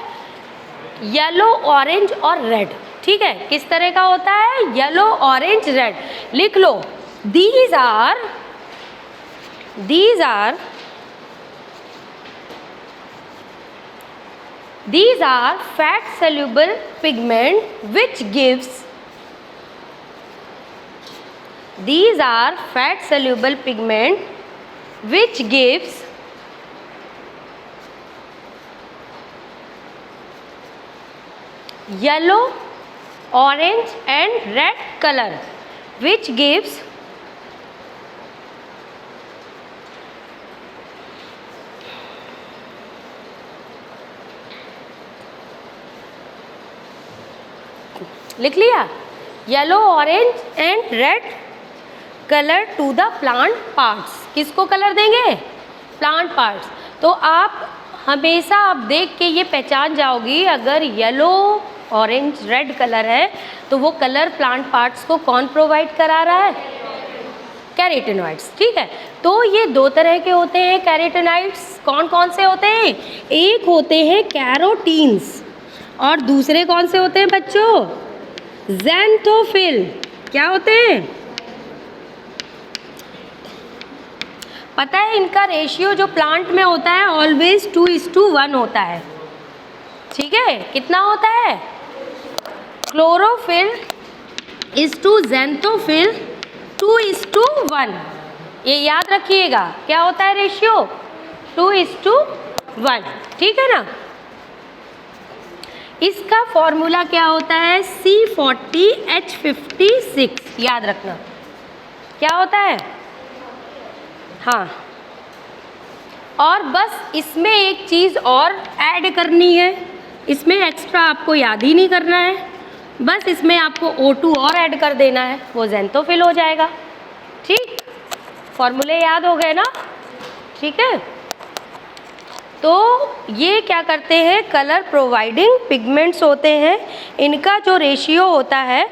येलो, ऑरेंज और रेड, ठीक है। किस तरह का होता है, येलो, ऑरेंज, रेड। लिख लो, these are fat soluble pigment which gives yellow, orange and red color, which gives लिख लिया, yellow, orange and red colour to the plant parts. किसको कलर देंगे, प्लांट पार्ट्स। तो आप हमेशा आप देख के ये पहचान जाओगी, अगर येलो, ऑरेंज, रेड कलर है तो वो कलर प्लांट पार्ट्स को कौन प्रोवाइड करा रहा है, कैरोटीनॉइड्स, ठीक है। तो ये दो तरह के होते हैं कैरोटीनॉइड्स। कौन कौन से होते हैं, एक होते हैं कैरोटीन्स और दूसरे कौन से होते हैं बच्चों, ज़ैंथोफिल। क्या होते हैं, पता है इनका रेशियो जो प्लांट में होता है ऑलवेज 2:1 होता है, ठीक है। कितना होता है, क्लोरोफिल इज टू ज़ैंथोफिल 2:1। ये याद रखिएगा, क्या होता है रेशियो, 2:1, ठीक है ना। इसका फॉर्मूला क्या होता है, C40H56, याद रखना क्या होता है, हाँ। और बस इसमें एक चीज़ और ऐड करनी है, इसमें एक्स्ट्रा आपको याद ही नहीं करना है, बस इसमें आपको O2 और ऐड कर देना है, वो ज़ैंथोफिल हो जाएगा, ठीक। फॉर्मूले याद हो गए ना, ठीक है। तो ये क्या करते हैं, कलर प्रोवाइडिंग पिगमेंट्स होते हैं। इनका जो रेशियो होता है,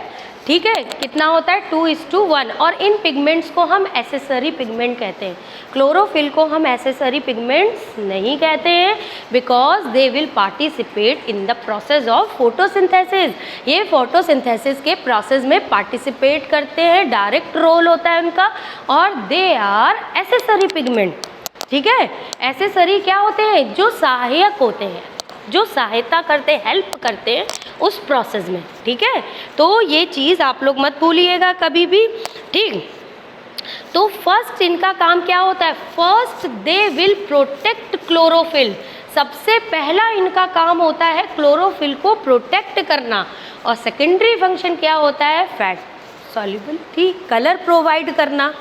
ठीक है, कितना होता है, 2:1। और इन पिगमेंट्स को हम एसेसरी पिगमेंट कहते हैं। क्लोरोफिल को हम एसेसरी पिगमेंट्स नहीं कहते हैं, because they will participate in the process of photosynthesis. ये फोटोसिंथेसिस के प्रोसेस में पार्टिसिपेट करते हैं, डायरेक्ट रोल होता है उनका, और दे आर एसेसरी पिगमेंट, ठीक है। ऐसे शरीर क्या होते हैं, जो सहायक होते हैं, जो सहायता करते हैं, हेल्प करते हैं उस प्रोसेस में। ठीक है, तो ये चीज़ आप लोग मत भूलिएगा कभी भी। ठीक, तो फर्स्ट इनका काम क्या होता है, first they will protect chlorophyll. सबसे पहला इनका काम होता है क्लोरोफिल को प्रोटेक्ट करना। और सेकेंडरी फंक्शन क्या होता है, फैट सॉल्युबल, ठीक, कलर प्रोवाइड करना।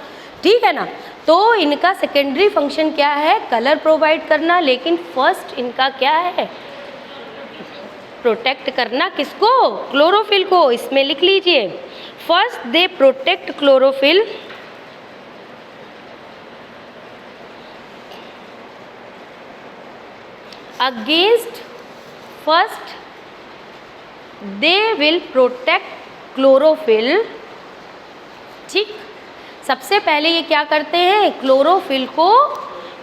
ठीक है ना, तो इनका सेकेंडरी फंक्शन क्या है, कलर प्रोवाइड करना, लेकिन फर्स्ट इनका क्या है, प्रोटेक्ट करना। किसको, क्लोरोफिल को। इसमें लिख लीजिए, first they protect chlorophyll against, first they will protect chlorophyll. ठीक, सबसे पहले ये क्या करते हैं, क्लोरोफिल को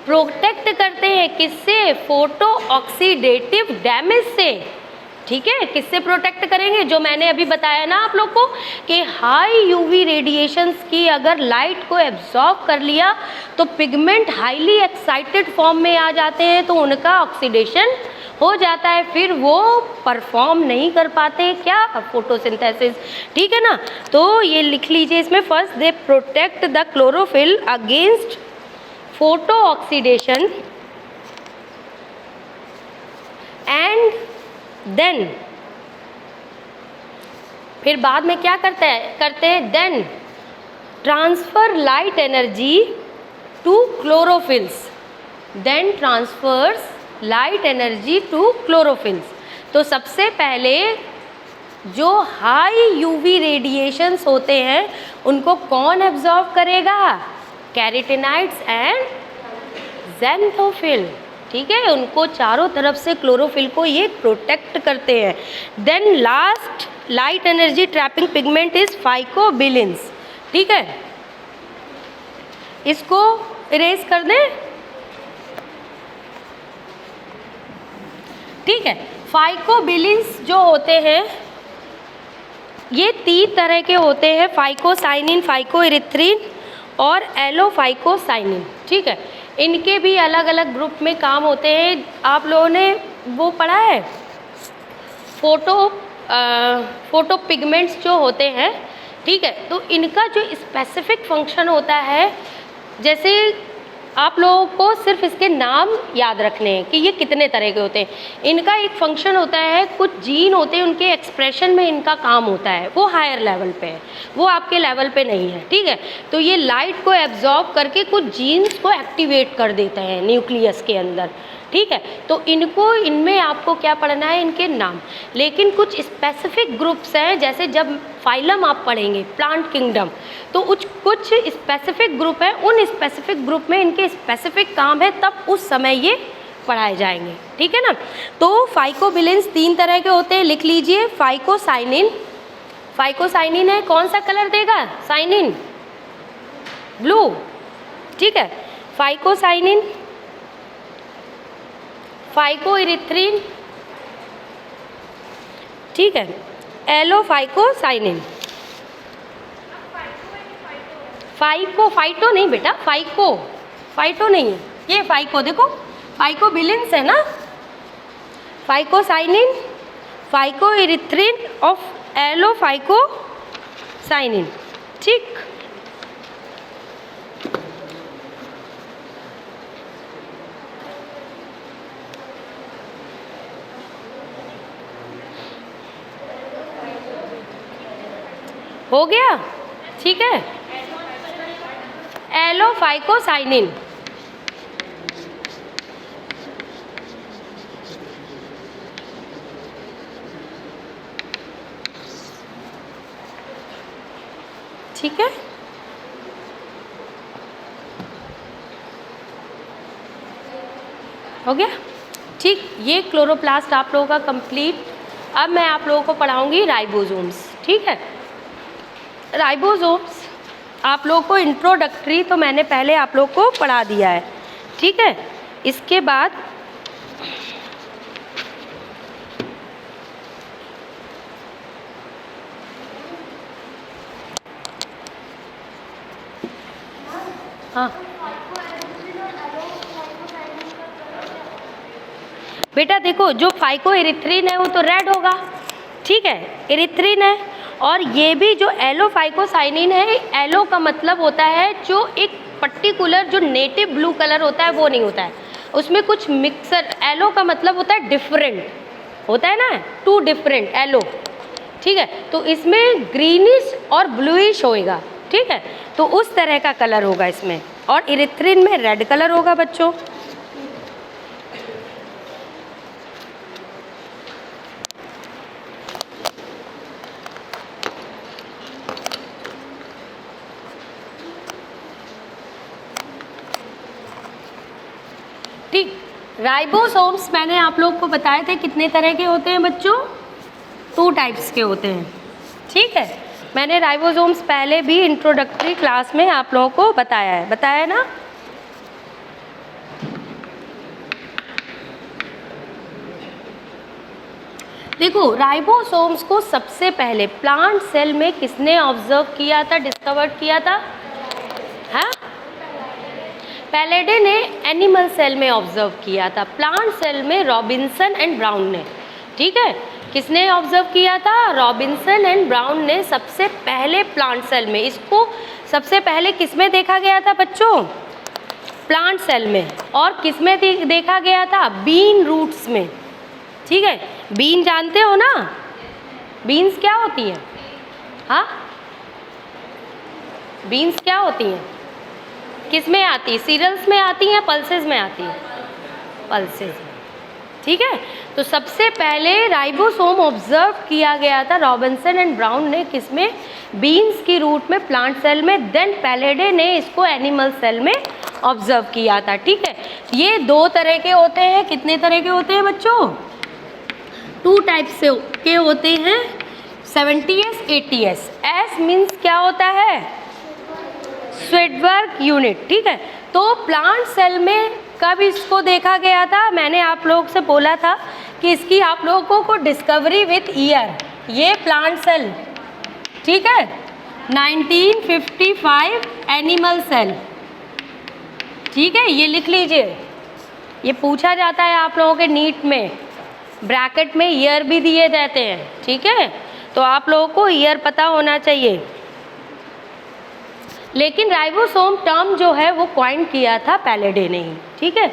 प्रोटेक्ट करते हैं, किससे, फोटो ऑक्सीडेटिव डैमेज से। ठीक है, किससे प्रोटेक्ट करेंगे, जो मैंने अभी बताया ना आप लोग को कि हाई यूवी रेडिएशंस की अगर लाइट को एब्जॉर्ब कर लिया तो पिगमेंट हाईली एक्साइटेड फॉर्म में आ जाते हैं, तो उनका ऑक्सीडेशन हो जाता है, फिर वो परफॉर्म नहीं कर पाते क्या, फोटोसिंथेसिस। ठीक है ना, तो ये लिख लीजिए इसमें, first they protect the chlorophyll against photo oxidation and then, फिर बाद में क्या करते हैं, then transfer light energy to chlorophylls, then transfers light energy to chlorophylls. तो सबसे पहले जो हाई यूवी रेडिएशंस होते हैं उनको कौन एब्जॉर्ब करेगा, कैरोटीनाइड्स एंड ज़ैंथोफिल। ठीक है, उनको चारों तरफ से क्लोरोफिल को ये प्रोटेक्ट करते हैं। Then last light energy trapping pigment is phycobilins. ठीक है, इसको इरेज कर दें। ठीक है, फाइकोबिलिन्स जो होते हैं ये 3 तरह के होते हैं, फाइकोसाइनिन, फाइकोइरिथ्रिन और एलोफाइकोसाइनिन। ठीक है, इनके भी अलग अलग ग्रुप में काम होते हैं। आप लोगों ने वो पढ़ा है, फोटो पिगमेंट्स जो होते हैं। ठीक है, तो इनका जो स्पेसिफिक फंक्शन होता है, जैसे आप लोगों को सिर्फ इसके नाम याद रखने हैं कि ये कितने तरह के होते हैं। इनका एक फंक्शन होता है, कुछ जीन होते हैं उनके एक्सप्रेशन में इनका काम होता है, वो हायर लेवल पे है, वो आपके लेवल पे नहीं है। ठीक है, तो ये लाइट को एब्जॉर्ब करके कुछ जीन्स को एक्टिवेट कर देते हैं न्यूक्लियस के अंदर। ठीक है, तो इनको, इनमें आपको क्या पढ़ना है, इनके नाम। लेकिन कुछ स्पेसिफिक ग्रुप्स हैं, जैसे जब फाइलम आप पढ़ेंगे, प्लांट किंगडम, तो कुछ स्पेसिफिक ग्रुप है, उन स्पेसिफिक ग्रुप में इनके स्पेसिफिक काम है, तब उस समय ये पढ़ाए जाएंगे। ठीक है ना, तो फाइकोबिलिन्स 3 तरह के होते हैं, लिख लीजिए। फाइकोसाइनिन, फाइकोसाइनिन है, कौन सा कलर देगा, साइनिन ब्लू। ठीक है, फाइकोसाइनिन, फाइकोइरिथ्रिन, ठीक है, एलोफाइकोसाइनिन। फाइटो नहीं बेटा, फाइटो नहीं है ये, फाइको देखो, फाइकोबिलिन्स है ना, फाइकोसाइनिन, फाइकोइरिथ्रिन और एलोफाइकोसाइनिन। ठीक, हो गया। ठीक है, एलोफाइकोसाइनिन, ठीक है, हो गया। ठीक, ये क्लोरोप्लास्ट आप लोगों का कंप्लीट। अब मैं आप लोगों को पढ़ाऊंगी राइबोसोम्स। ठीक है, राइबोसोम्स आप लोगों को इंट्रोडक्टरी तो मैंने पहले आप लोगों को पढ़ा दिया है। ठीक है, इसके बाद हाँ, बेटा देखो, जो फाइको एरिथ्रिन है वो तो रेड होगा, ठीक है, एरिथ्रिन है। और ये भी जो एलो फाइकोसाइनिन है, एलो का मतलब होता है जो एक पर्टिकुलर जो नेटिव ब्लू कलर होता है वो नहीं होता है, उसमें कुछ मिक्सर। एलो का मतलब होता है डिफरेंट, होता है ना, टू डिफरेंट एलो, ठीक है। तो इसमें ग्रीनिश और ब्लूइश होएगा, ठीक है, तो उस तरह का कलर होगा इसमें। और एरिथ्रिन में रेड कलर होगा बच्चों। ठीक, राइबोसोम्स मैंने आप लोग को बताए थे कितने तरह के होते हैं बच्चों, 2 टाइप्स के होते हैं, ठीक है। मैंने राइबोसोम्स पहले भी इंट्रोडक्टरी क्लास में आप लोगों को बताया है ना। देखो, राइबोसोम्स को सबसे पहले प्लांट सेल में किसने ऑब्जर्व किया था, डिस्कवर्ड किया था? हाँ, पैलेडे ने एनिमल सेल में ऑब्जर्व किया था, प्लांट सेल में रॉबिन्सन एंड ब्राउन ने, ठीक है। किसने ऑब्जर्व किया था? रॉबिन्सन एंड ब्राउन ने सबसे पहले प्लांट सेल में। इसको सबसे पहले किसमें देखा गया था बच्चों? प्लांट सेल में। और किसमें देखा गया था? बीन रूट्स में, ठीक है। बीन जानते हो ना, बीन्स क्या होती हैं? हाँ, बीन्स क्या होती हैं? किस में आती है? सीरियल्स में आती हैं, पल्सेस में आती है? पल्सेस, ठीक है। तो सबसे पहले राइबोसोम ऑब्जर्व किया गया था रॉबिन्सन एंड ब्राउन ने, किसमें? बीन्स की रूट में, प्लांट सेल में। देन पैलेडे ने इसको एनिमल सेल में ऑब्जर्व किया था, ठीक है। ये 2 तरह के होते हैं। कितने तरह के होते हैं बच्चों? 2 टाइप्स के होते हैं, 70s 80s। एस मीन्स क्या होता है? स्वीडबर्ग यूनिट, ठीक है। तो प्लांट सेल में कब इसको देखा गया था? मैंने आप लोग से बोला था कि इसकी आप लोगों को डिस्कवरी विथ ईयर, ये प्लांट सेल, ठीक है, 1955 एनिमल सेल, ठीक है, ये लिख लीजिए। ये पूछा जाता है आप लोगों के नीट में, ब्रैकेट में ईयर भी दिए जाते हैं, ठीक है। तो आप लोगों को ईयर पता होना चाहिए। लेकिन राइबोसोम टर्म जो है वो कॉइन किया था पैलेडे ने ही, ठीक है।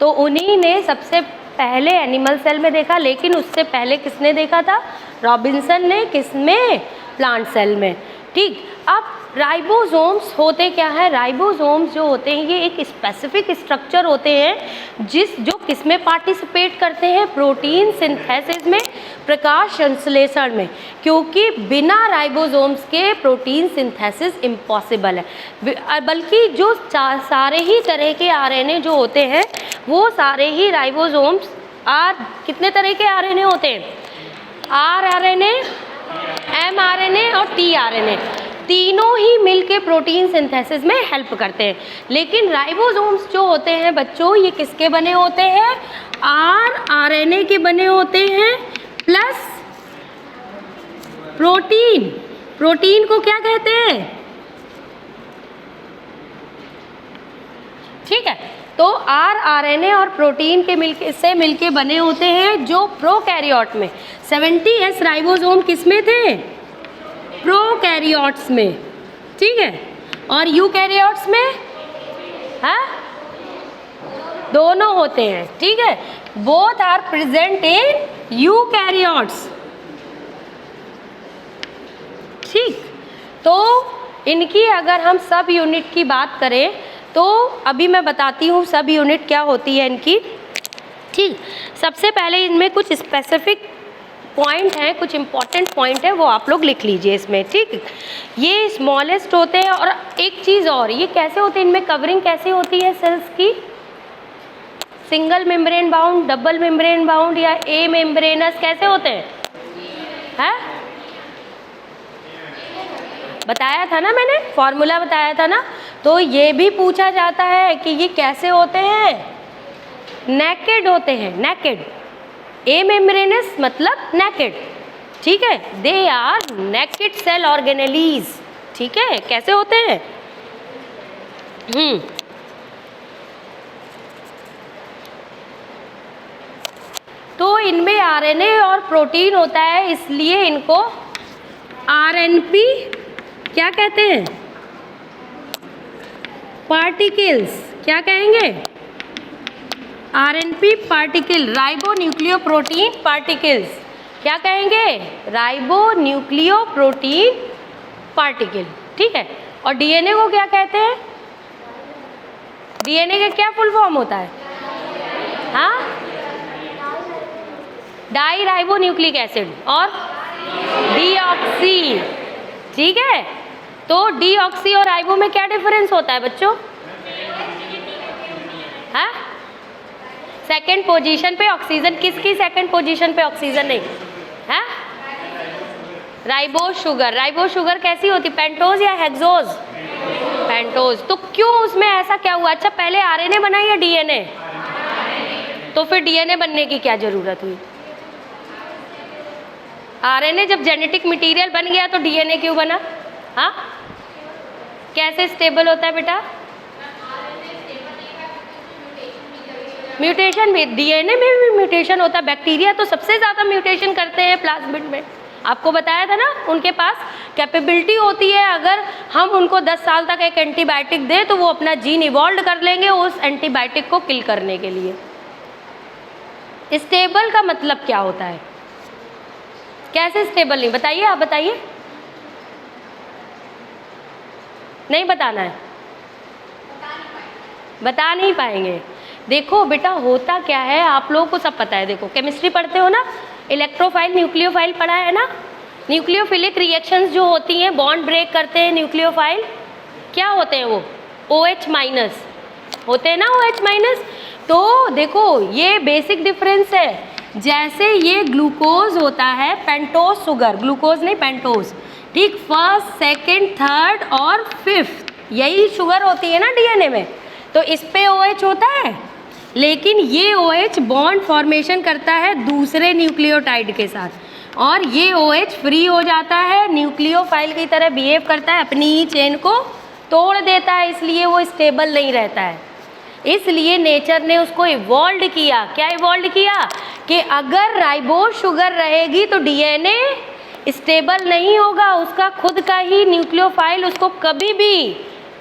तो उन्हीं ने सबसे पहले एनिमल सेल में देखा, लेकिन उससे पहले किसने देखा था? रॉबिन्सन ने। किसमें? प्लांट सेल में, ठीक। अब राइबोसोम्स होते क्या है? राइबोसोम्स जो होते हैं ये एक स्पेसिफिक स्ट्रक्चर होते हैं जो किसमें पार्टिसिपेट करते हैं? प्रोटीन सिंथेसिस में, प्रकाश संश्लेषण में। क्योंकि बिना राइबोसोम्स के प्रोटीन सिंथेसिस इम्पॉसिबल है। बल्कि जो सारे ही तरह के आरएनए जो होते हैं वो सारे ही राइबोसोम्स कितने तरह के आरएनए होते हैं? आरआरएनए, एमआरएनए और टीआरएनए, तीनों ही मिलके प्रोटीन सिंथेसिस में हेल्प करते हैं। लेकिन राइबोसोम्स जो होते हैं बच्चों, ये किसके बने होते हैं? आरआरएनए के बने होते हैं प्लस प्रोटीन। प्रोटीन को क्या कहते हैं? ठीक है। तो आरआरएनए और प्रोटीन के मिलके बने होते हैं जो प्रोकैरियोट में। 70s राइबोसोम किसमें थे? प्रोकैरियोट्स में, ठीक है। और यूकैरियोट्स में है, दोनों होते हैं, ठीक है। Both are present in eukaryotes, ठीक। तो इनकी अगर हम सब यूनिट की बात करें तो अभी मैं बताती हूँ सब यूनिट क्या होती है इनकी, ठीक। सबसे पहले इनमें कुछ स्पेसिफिक पॉइंट हैं, कुछ इंपॉर्टेंट पॉइंट है, वो आप लोग लिख लीजिए इसमें, ठीक। ये स्मॉलेस्ट होते हैं। और एक चीज़ और, ये कैसे होते हैं, इनमें कवरिंग कैसे होती है सेल्स की? Single membrane bound, double membrane bound या ए मेम्ब्रेनस, कैसे होते हैं? है बताया था ना मैंने, फॉर्मूला बताया था ना। तो ये भी पूछा जाता है कि ये कैसे होते हैं? नेकेड होते हैं, नेकेड। ए मेम्ब्रेनस मतलब नेकेड, ठीक है। They are naked cell organelles, ठीक है। कैसे होते हैं? इनमें आरएनए और प्रोटीन होता है, इसलिए इनको आरएनपी क्या कहते हैं? पार्टिकल्स। क्या कहेंगे? RNP particle, ribo nucleoprotein particles. क्या कहेंगे? Ribo nucleoprotein particle. ठीक है। और डीएनए को क्या कहते हैं? डीएनए का क्या फुल फॉर्म होता है? हाँ, डाई राइबो न्यूक्लिक एसिड और डीऑक्सी। ठीक है। तो डीऑक्सी और राइबो में क्या डिफरेंस होता है बच्चों? हाँ, सेकेंड पोजीशन पे ऑक्सीजन। किसकी सेकेंड पोजीशन पे ऑक्सीजन नहीं? है राइबोस शुगर। राइबोस शुगर कैसी होती? पेंटोज या हेक्सोज? पेंटोज। तो क्यों उसमें ऐसा क्या हुआ? अच्छा, पहले आरएनए बना या डीएनए? तो फिर डीएनए बनने की क्या जरूरत हुई? आरएनए जब जेनेटिक मटेरियल बन गया तो डीएनए क्यों बना? हाँ, कैसे स्टेबल होता है बेटा? म्यूटेशन भी, डीएनए में भी म्यूटेशन होता है। बैक्टीरिया तो सबसे ज़्यादा म्यूटेशन करते हैं प्लाज्मिड में। आपको बताया था ना, उनके पास कैपेबिलिटी होती है, अगर हम उनको 10 साल तक एक एंटीबायोटिक दें तो वो अपना जीन इवॉल्व कर लेंगे उस एंटीबायोटिक को किल करने के लिए। स्टेबल का मतलब क्या होता है? कैसे स्टेबल नहीं? बताइए, आप बताइए। नहीं बताना है? बता नहीं पाएंगे। देखो बेटा, होता क्या है, आप लोगों को सब पता है। देखो, केमिस्ट्री पढ़ते हो ना, इलेक्ट्रोफाइल न्यूक्लियोफाइल पढ़ा है ना। न्यूक्लियोफिलिक रिएक्शंस जो होती हैं, बॉन्ड ब्रेक करते हैं न्यूक्लियोफाइल, क्या होते हैं वो? OH माइनस होते हैं ना, OH माइनस। तो देखो, ये बेसिक डिफरेंस है। जैसे ये ग्लूकोज होता है, पेंटोज शुगर, ग्लूकोज नहीं पेंटोज, ठीक, फर्स्ट, सेकेंड, थर्ड और फिफ्थ यही शुगर होती है ना डीएनए में। तो इस पे OH होता है, लेकिन ये OH बॉन्ड फॉर्मेशन करता है दूसरे न्यूक्लियोटाइड के साथ, और ये OH फ्री हो जाता है, न्यूक्लियोफाइल की तरह बिहेव करता है, अपनी ही चेन को तोड़ देता है, इसलिए वो स्टेबल नहीं रहता है। इसलिए नेचर ने उसको इवॉल्व किया। क्या इवॉल्व किया? कि अगर राइबोस शुगर रहेगी तो डीएनए स्टेबल नहीं होगा, उसका खुद का ही न्यूक्लियोफाइल उसको कभी भी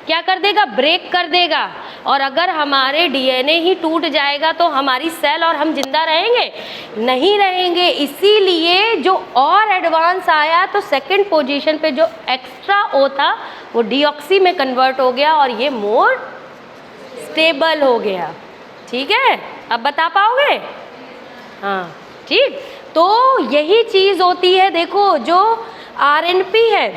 क्या कर देगा? ब्रेक कर देगा। और अगर हमारे डीएनए ही टूट जाएगा तो हमारी सेल और हम जिंदा रहेंगे? नहीं रहेंगे। इसीलिए जो और एडवांस आया तो सेकंड पोजीशन पे जो एक्स्ट्रा ओ था वो डीऑक्सी में कन्वर्ट हो गया और ये मोर स्टेबल हो गया। ठीक है, अब बता पाओगे? हाँ, ठीक। तो यही चीज़ होती है। देखो, जो आरएनपी है,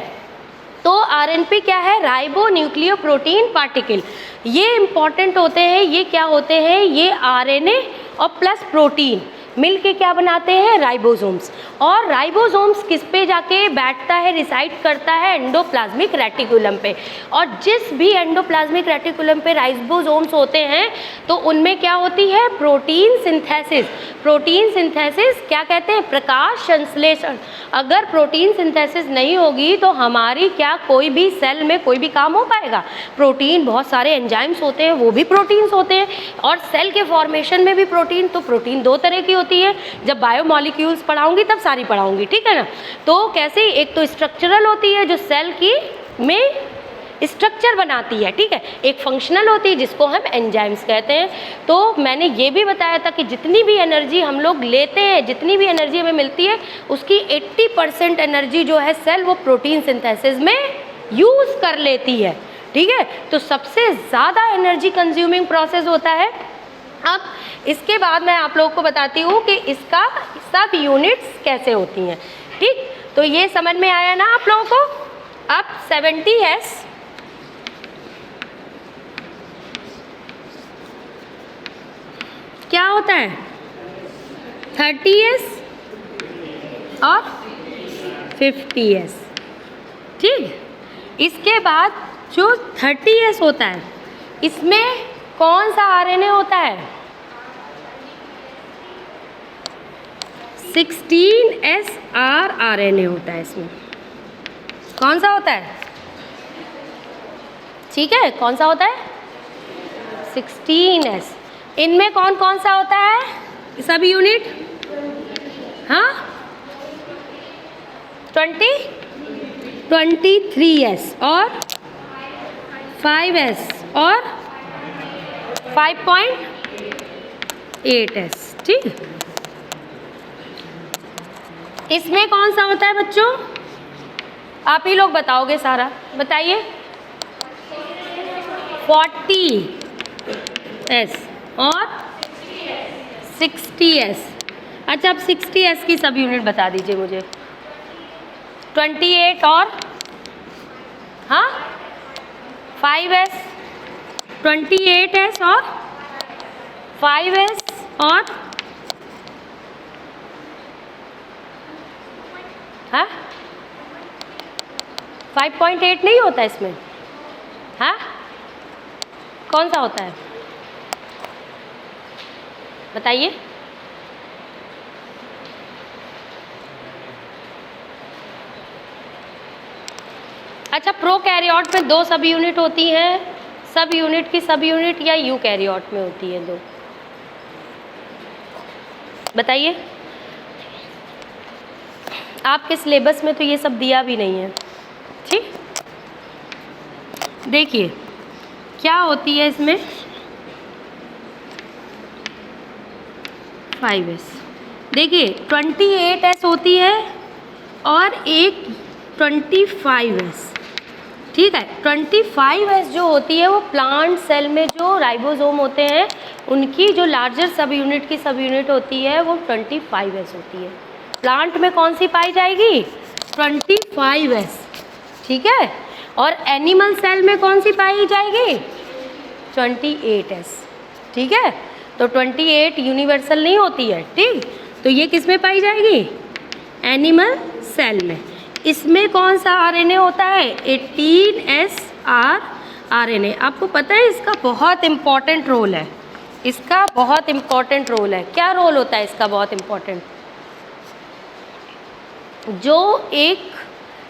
तो आरएनपी क्या है? Ribo nucleoprotein particle. ये इम्पॉर्टेंट होते हैं। ये क्या होते हैं? ये आरएनए और प्लस प्रोटीन मिल के क्या बनाते हैं? राइबोसोम्स। और राइबोसोम्स किस पे जाके बैठता है, रिसाइड करता है? एंडोप्लाज्मिक रेटिकुलम पे। और जिस भी एंडोप्लाज्मिक रेटिकुलम पे राइबोसोम्स होते हैं तो उनमें क्या होती है? Protein synthesis. प्रोटीन सिंथेसिस क्या कहते हैं? प्रकाश संश्लेषण। अगर प्रोटीन सिंथेसिस नहीं होगी तो हमारी क्या कोई भी सेल में कोई भी काम हो पाएगा? प्रोटीन, बहुत सारे एंजाइम्स होते हैं, वो भी प्रोटीन्स होते हैं। और सेल के फॉर्मेशन में भी प्रोटीन, तो प्रोटीन दो तरह की होती है। जब बायोमॉलिक्यूल्स पढ़ाऊंगी तब सारी पढ़ाऊंगी, ठीक है ना। तो कैसे? एक तो स्ट्रक्चरल होती है जो सेल की में स्ट्रक्चर बनाती है, ठीक है। एक फंक्शनल होती है जिसको हम एंजाइम्स कहते हैं। तो मैंने ये भी बताया था कि जितनी भी एनर्जी हम लोग लेते हैं, जितनी भी एनर्जी हमें मिलती है, उसकी 80% एनर्जी जो है सेल वो प्रोटीन सिंथेसिस में यूज़ कर लेती है, ठीक है। तो सबसे ज़्यादा एनर्जी कंज्यूमिंग प्रोसेस होता है। अब इसके बाद मैं आप लोगों को बताती हूँ कि इसका सब यूनिट्स कैसे होती हैं, ठीक। तो ये समझ में आया ना आप लोगों को। अब 70S क्या होता है? 30S और 50S, ठीक। इसके बाद जो 30S होता है, इसमें कौन सा आरएनए होता है? 16SR आरएनए होता है इसमें। कौन सा होता है? ठीक है, कौन सा होता है? 16S। इनमें कौन कौन सा होता है? सब यूनिट हाँ 23s और 5s और 5.8s। ठीक, इसमें कौन सा होता है बच्चों? आप ही लोग बताओगे सारा, बताइए। 40s और 60s। अच्छा, अब 60s की सब यूनिट बता दीजिए मुझे। 28 और हाँ 5s, 28s और 5s और हाँ 5.8 नहीं होता इसमें? हाँ कौन सा होता है बताइए। अच्छा, प्रोकैरियोट में 2 सब यूनिट होती हैं, सब यूनिट की सब यूनिट या यूकैरियोट में होती है 2? बताइए। आपके सिलेबस में तो ये सब दिया भी नहीं है। ठीक, देखिए क्या होती है इसमें। 5s, देखिए 28s होती है और एक 25s। ठीक है, 25s जो होती है वो प्लांट सेल में जो राइबोसोम होते हैं उनकी जो लार्जर सब यूनिट की सब यूनिट होती है वो 25s होती है। प्लांट में कौन सी पाई जाएगी? 25s। ठीक है, और एनिमल सेल में कौन सी पाई जाएगी? 28s। ठीक है, तो 28 यूनिवर्सल नहीं होती है। ठीक, तो ये किस में पाई जाएगी? एनिमल सेल में। इसमें कौन सा आरएनए होता है? 18S RNA. आपको पता है इसका बहुत इम्पॉर्टेंट रोल है, इसका बहुत इम्पॉर्टेंट रोल है। क्या रोल होता है इसका बहुत इम्पॉर्टेंट? जो एक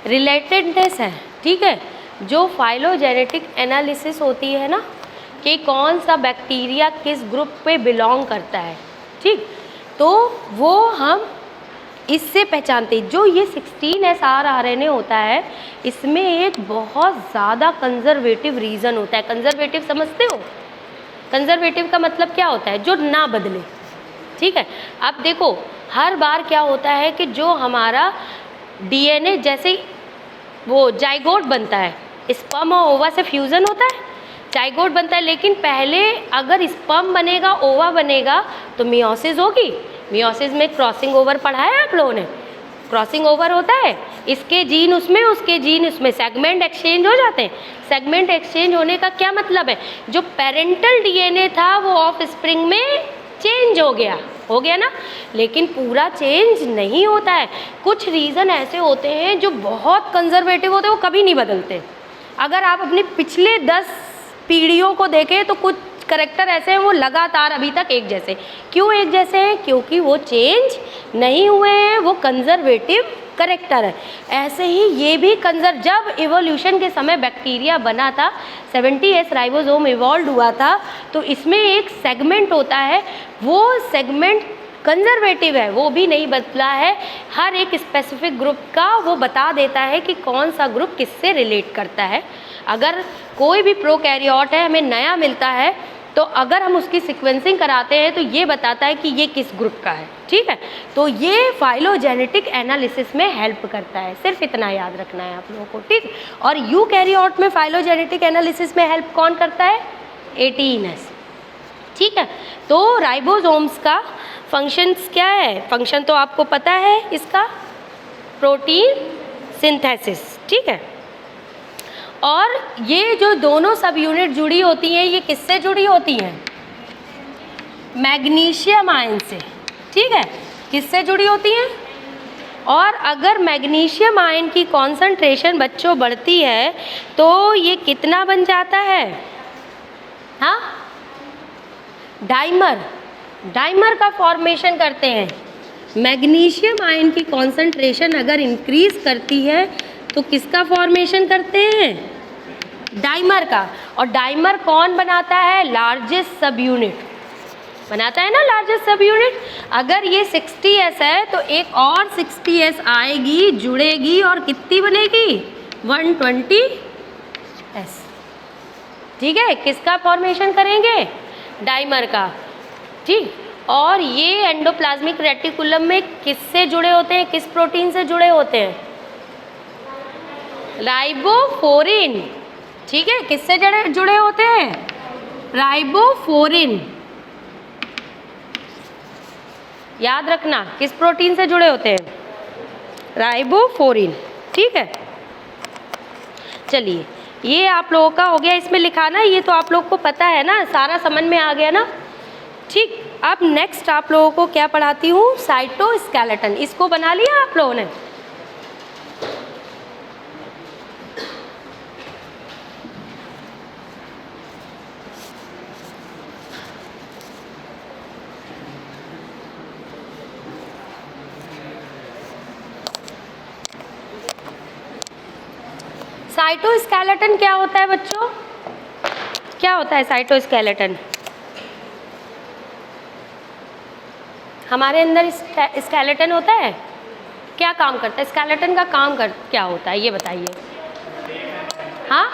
रिलेटेडनेस है, ठीक है, जो फाइलोजेनेटिक एनालिसिस होती है ना कि कौन सा बैक्टीरिया किस ग्रुप पे बिलोंग करता है, ठीक, तो वो हम इससे पहचानते हैं। जो ये 16S आरएनए होता है इसमें एक बहुत ज़्यादा कंजर्वेटिव रीज़न होता है। कंजर्वेटिव समझते हो? कंजर्वेटिव का मतलब क्या होता है? जो ना बदले। ठीक है, अब देखो हर बार क्या होता है कि जो हमारा डीएनए जैसे वो जाइगोट बनता है, स्पर्म और ओवा से फ्यूज़न होता है, जाइगोट बनता है, लेकिन पहले अगर स्पर्म बनेगा ओवा बनेगा तो मियोसिस होगी। मियोसिस में क्रॉसिंग ओवर पढ़ा है आप लोगों ने? क्रॉसिंग ओवर होता है, इसके जीन उसमें उसके जीन उसमें, सेगमेंट एक्सचेंज हो जाते हैं। सेगमेंट एक्सचेंज होने का क्या मतलब है? जो पेरेंटल डीएनए था वो ऑफ स्प्रिंग में चेंज हो गया ना, लेकिन पूरा चेंज नहीं होता है। कुछ रीज़न ऐसे होते हैं जो बहुत कंजर्वेटिव होते हैं, वो कभी नहीं बदलते। अगर आप अपने पिछले 10 पीढ़ियों को देखें तो कुछ करैक्टर ऐसे हैं वो लगातार अभी तक एक जैसे। क्यों एक जैसे हैं? क्योंकि वो चेंज नहीं हुए हैं, वो कंजर्वेटिव करैक्टर है। ऐसे ही ये भी जब इवोल्यूशन के समय बैक्टीरिया बना था, 70S राइबोसोम इवॉल्व हुआ था, तो इसमें एक सेगमेंट होता है, वो सेगमेंट कंजर्वेटिव है, वो भी नहीं बदला है। हर एक स्पेसिफिक ग्रुप का वो बता देता है कि कौन सा ग्रुप किससे रिलेट करता है। अगर कोई भी प्रोकैरियोट है हमें नया मिलता है तो अगर हम उसकी सीक्वेंसिंग कराते हैं तो ये बताता है कि ये किस ग्रुप का है। ठीक है, तो ये फाइलोजेनेटिक एनालिसिस में हेल्प करता है, सिर्फ इतना याद रखना है आप लोगों को। ठीक, और यूकैरियोट में फाइलोजेनेटिक एनालिसिस में हेल्प कौन करता है? 18S। ठीक है, तो राइबोसोम्स का फंक्शंस क्या है? फंक्शन तो आपको पता है इसका, प्रोटीन सिंथेसिस। ठीक है, और ये जो दोनों सब यूनिट जुड़ी होती हैं ये किससे जुड़ी होती हैं? मैग्नीशियम आयन से। ठीक है, किससे जुड़ी होती हैं? और अगर मैग्नीशियम आयन की कॉन्सेंट्रेशन बच्चों बढ़ती है तो ये कितना बन जाता है? हाँ, डाइमर का फॉर्मेशन करते हैं। मैग्नीशियम आयन की कॉन्सेंट्रेशन अगर इंक्रीज करती है तो किसका फॉर्मेशन करते हैं? डाइमर का। और डाइमर कौन बनाता है? लार्जेस्ट सब यूनिट। बनाता है ना लार्जेस्ट सब यूनिट। अगर ये 60s है तो एक और 60s आएगी, जुड़ेगी और कितनी बनेगी? 120s। ठीक है, किसका फॉर्मेशन करेंगे? डाइमर का। ठीक, और ये एंडोप्लाज्मिक रेटिकुलम में किससे जुड़े होते हैं, किस प्रोटीन से जुड़े होते हैं? राइबोफोरिन। ठीक है, किससे जुड़े होते हैं? राइबोफोरिन। याद रखना, किस प्रोटीन से जुड़े होते हैं? राइबोफोरिन। ठीक है, चलिए ये आप लोगों का हो गया, इसमें लिखाना, ये तो आप लोग को पता है ना, सारा समझ में आ गया ना। ठीक, अब नेक्स्ट आप लोगों को क्या पढ़ाती हूँ? साइटोस्केलेटन। इसको बना लिया आप लोगों ने? साइटोस्केलेटन क्या होता है बच्चों? क्या होता है साइटोस्केलेटन? हमारे अंदर स्केलेटन होता है, क्या काम करता है स्केलेटन का? काम क्या होता है ये बताइए। हाँ,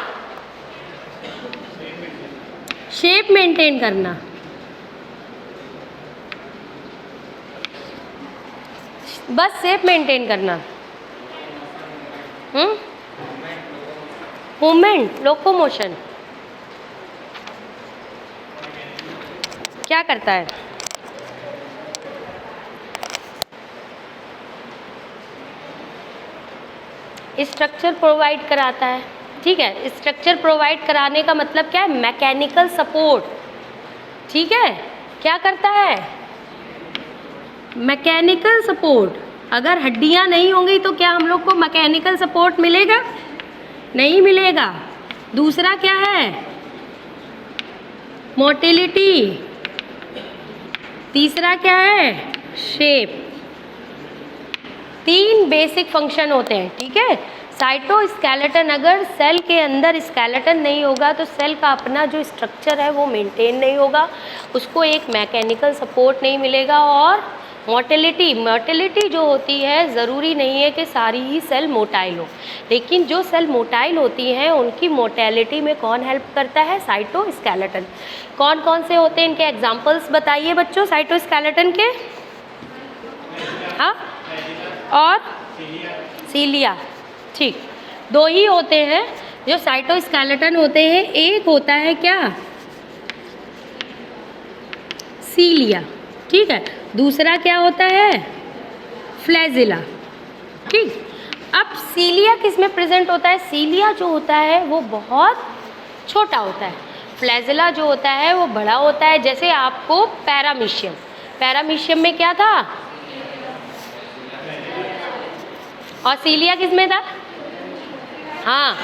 शेप मेंटेन करना। बस शेप मेंटेन करना। Movement, locomotion. क्या करता है? स्ट्रक्चर प्रोवाइड कराता है। ठीक है, स्ट्रक्चर प्रोवाइड कराने का मतलब क्या है? Mechanical support. ठीक है, क्या करता है? Mechanical support. अगर हड्डियां नहीं होंगी तो क्या हम लोग को मैकेनिकल सपोर्ट मिलेगा? नहीं मिलेगा। दूसरा क्या है? मोटिलिटी। तीसरा क्या है? शेप। 3 बेसिक फंक्शन होते हैं। ठीक है, साइटोस्केलेटन, अगर सेल के अंदर स्केलेटन नहीं होगा तो सेल का अपना जो स्ट्रक्चर है वो मेंटेन नहीं होगा, उसको एक मैकेनिकल सपोर्ट नहीं मिलेगा। और मोटिलिटी जो होती है, ज़रूरी नहीं है कि सारी ही सेल मोटाइल हो, लेकिन जो सेल मोटाइल होती हैं उनकी मोटेलिटी में कौन हेल्प करता है? साइटोस्केलेटन। कौन कौन से होते हैं, इनके एग्जांपल्स बताइए बच्चों साइटोस्केलेटन के। हाँ, और सीलिया। ठीक, 2 ही होते हैं जो साइटोस्केलेटन होते हैं। एक होता है क्या? सीलिया। ठीक है, दूसरा क्या होता है? फ्लैजिला। ठीक, अब सीलिया किस में प्रेजेंट होता है? सीलिया जो होता है वो बहुत छोटा होता है, फ्लैजिला जो होता है वो बड़ा होता है। जैसे आपको पैरामीशियम में क्या था? और सीलिया किस में था? हाँ,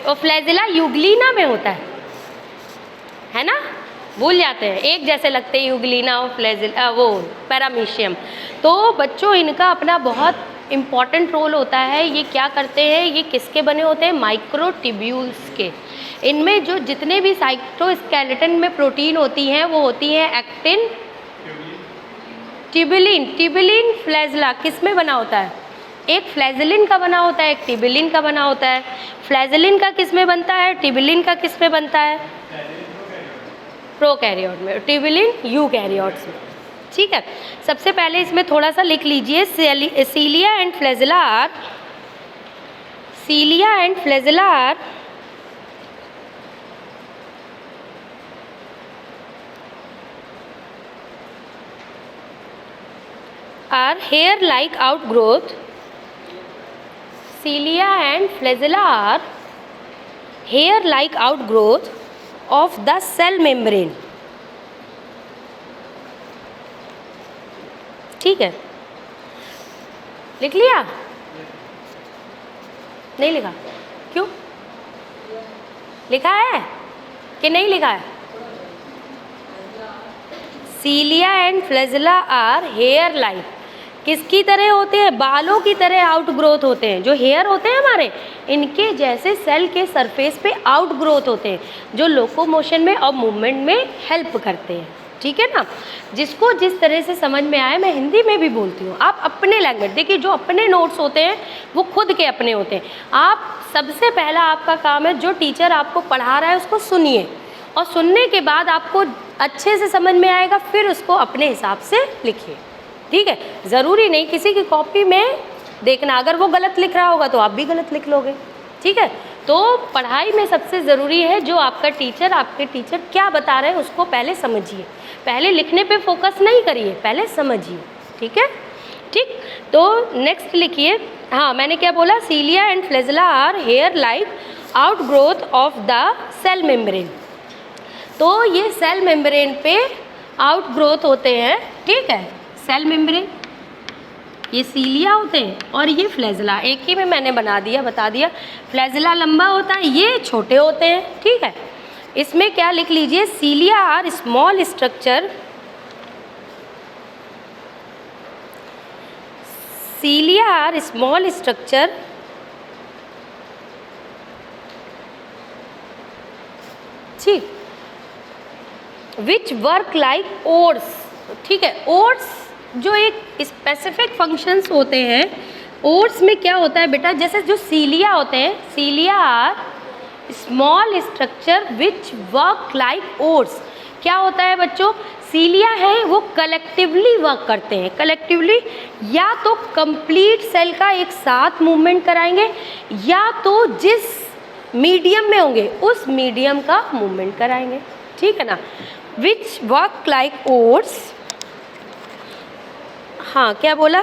और फ्लैजिला यूग्लिना में होता है ना? भूल जाते हैं, एक जैसे लगते हैं यूग्लिना और फ्लैजिला, वो पैरामीशियम। तो बच्चों इनका अपना बहुत इम्पॉर्टेंट रोल होता है। ये क्या करते हैं? ये किसके बने होते हैं? माइक्रोट्यूब्यूल्स के। इनमें जो जितने भी साइटोस्केलेटन में प्रोटीन होती हैं वो होती हैं एक्टिन, ट्यूबुलिन, फ्लैजिला किस में बना होता है? एक फ्लैजिलिन का बना होता है, एक ट्यूबुलिन का बना होता है। फ्लैजिलिन का किस में बनता है? ट्यूबुलिन का किस में बनता है? प्रोकैरियोट में, ट्यूबुलिन यूकैरियोट्स में। ठीक है, सबसे पहले इसमें थोड़ा सा लिख लीजिए। सीलिया and flagella are hair-like outgrowth. Cilia and flagella are hair-like outgrowth of the cell membrane. ठीक है, लिख लिया? नहीं लिखा? क्यों? लिखा है कि नहीं लिखा है? Cilia and flagella are hair like, किसकी तरह होते हैं? बालों की तरह आउट ग्रोथ होते हैं। जो हेयर होते हैं हमारे, इनके जैसे सेल के सरफेस पे आउट ग्रोथ होते हैं, जो लोकोमोशन में और मूवमेंट में हेल्प करते हैं। ठीक है ना। जिसको जिस तरह से समझ में आए, मैं हिंदी में भी बोलती हूँ, आप अपने लैंग्वेज, देखिए जो अपने नोट्स होते हैं वो खुद के अपने होते हैं। आप सबसे पहला आपका काम है, जो टीचर आपको पढ़ा रहा है उसको सुनिए, और सुनने के बाद आपको अच्छे से समझ में आएगा, फिर उसको अपने हिसाब से लिखिए, ठीक है। ज़रूरी नहीं किसी की कॉपी में देखना, अगर वो गलत लिख रहा होगा तो आप भी गलत लिख लोगे, ठीक है। तो पढ़ाई में सबसे ज़रूरी है जो आपका टीचर, आपके टीचर क्या बता रहे हैं उसको पहले समझिए, पहले लिखने पे फोकस नहीं करिए, पहले समझिए, ठीक है। ठीक, तो नेक्स्ट लिखिए। हाँ, मैंने क्या बोला, cilia and flagella are hair like outgrowth of the cell membrane. तो ये सेल मेम्ब्रेन पे आउटग्रोथ होते हैं, ठीक है। सेल मेम्ब्रेन, ये सीलिया होते हैं और ये फ्लैजेला, एक ही में मैंने बता दिया। फ्लैजेला लंबा होता है, ये छोटे होते हैं, ठीक है। इसमें क्या लिख लीजिए, cilia are small structure, cilia are small structure ठीक, विच वर्क लाइक ओट्स, ठीक है। ओट्स जो एक स्पेसिफिक फंक्शंस होते हैं, ओट्स में क्या होता है बेटा, जैसे जो सीलिया होते हैं, cilia are small structure which work like oars. क्या होता है बच्चों, सीलिया है वो कलेक्टिवली वर्क करते हैं, कलेक्टिवली, या तो कंप्लीट सेल का एक साथ मूवमेंट कराएंगे, या तो जिस मीडियम में होंगे उस मीडियम का मूवमेंट कराएंगे, ठीक है ना। विच वर्क लाइक ओट्स, हाँ क्या बोला,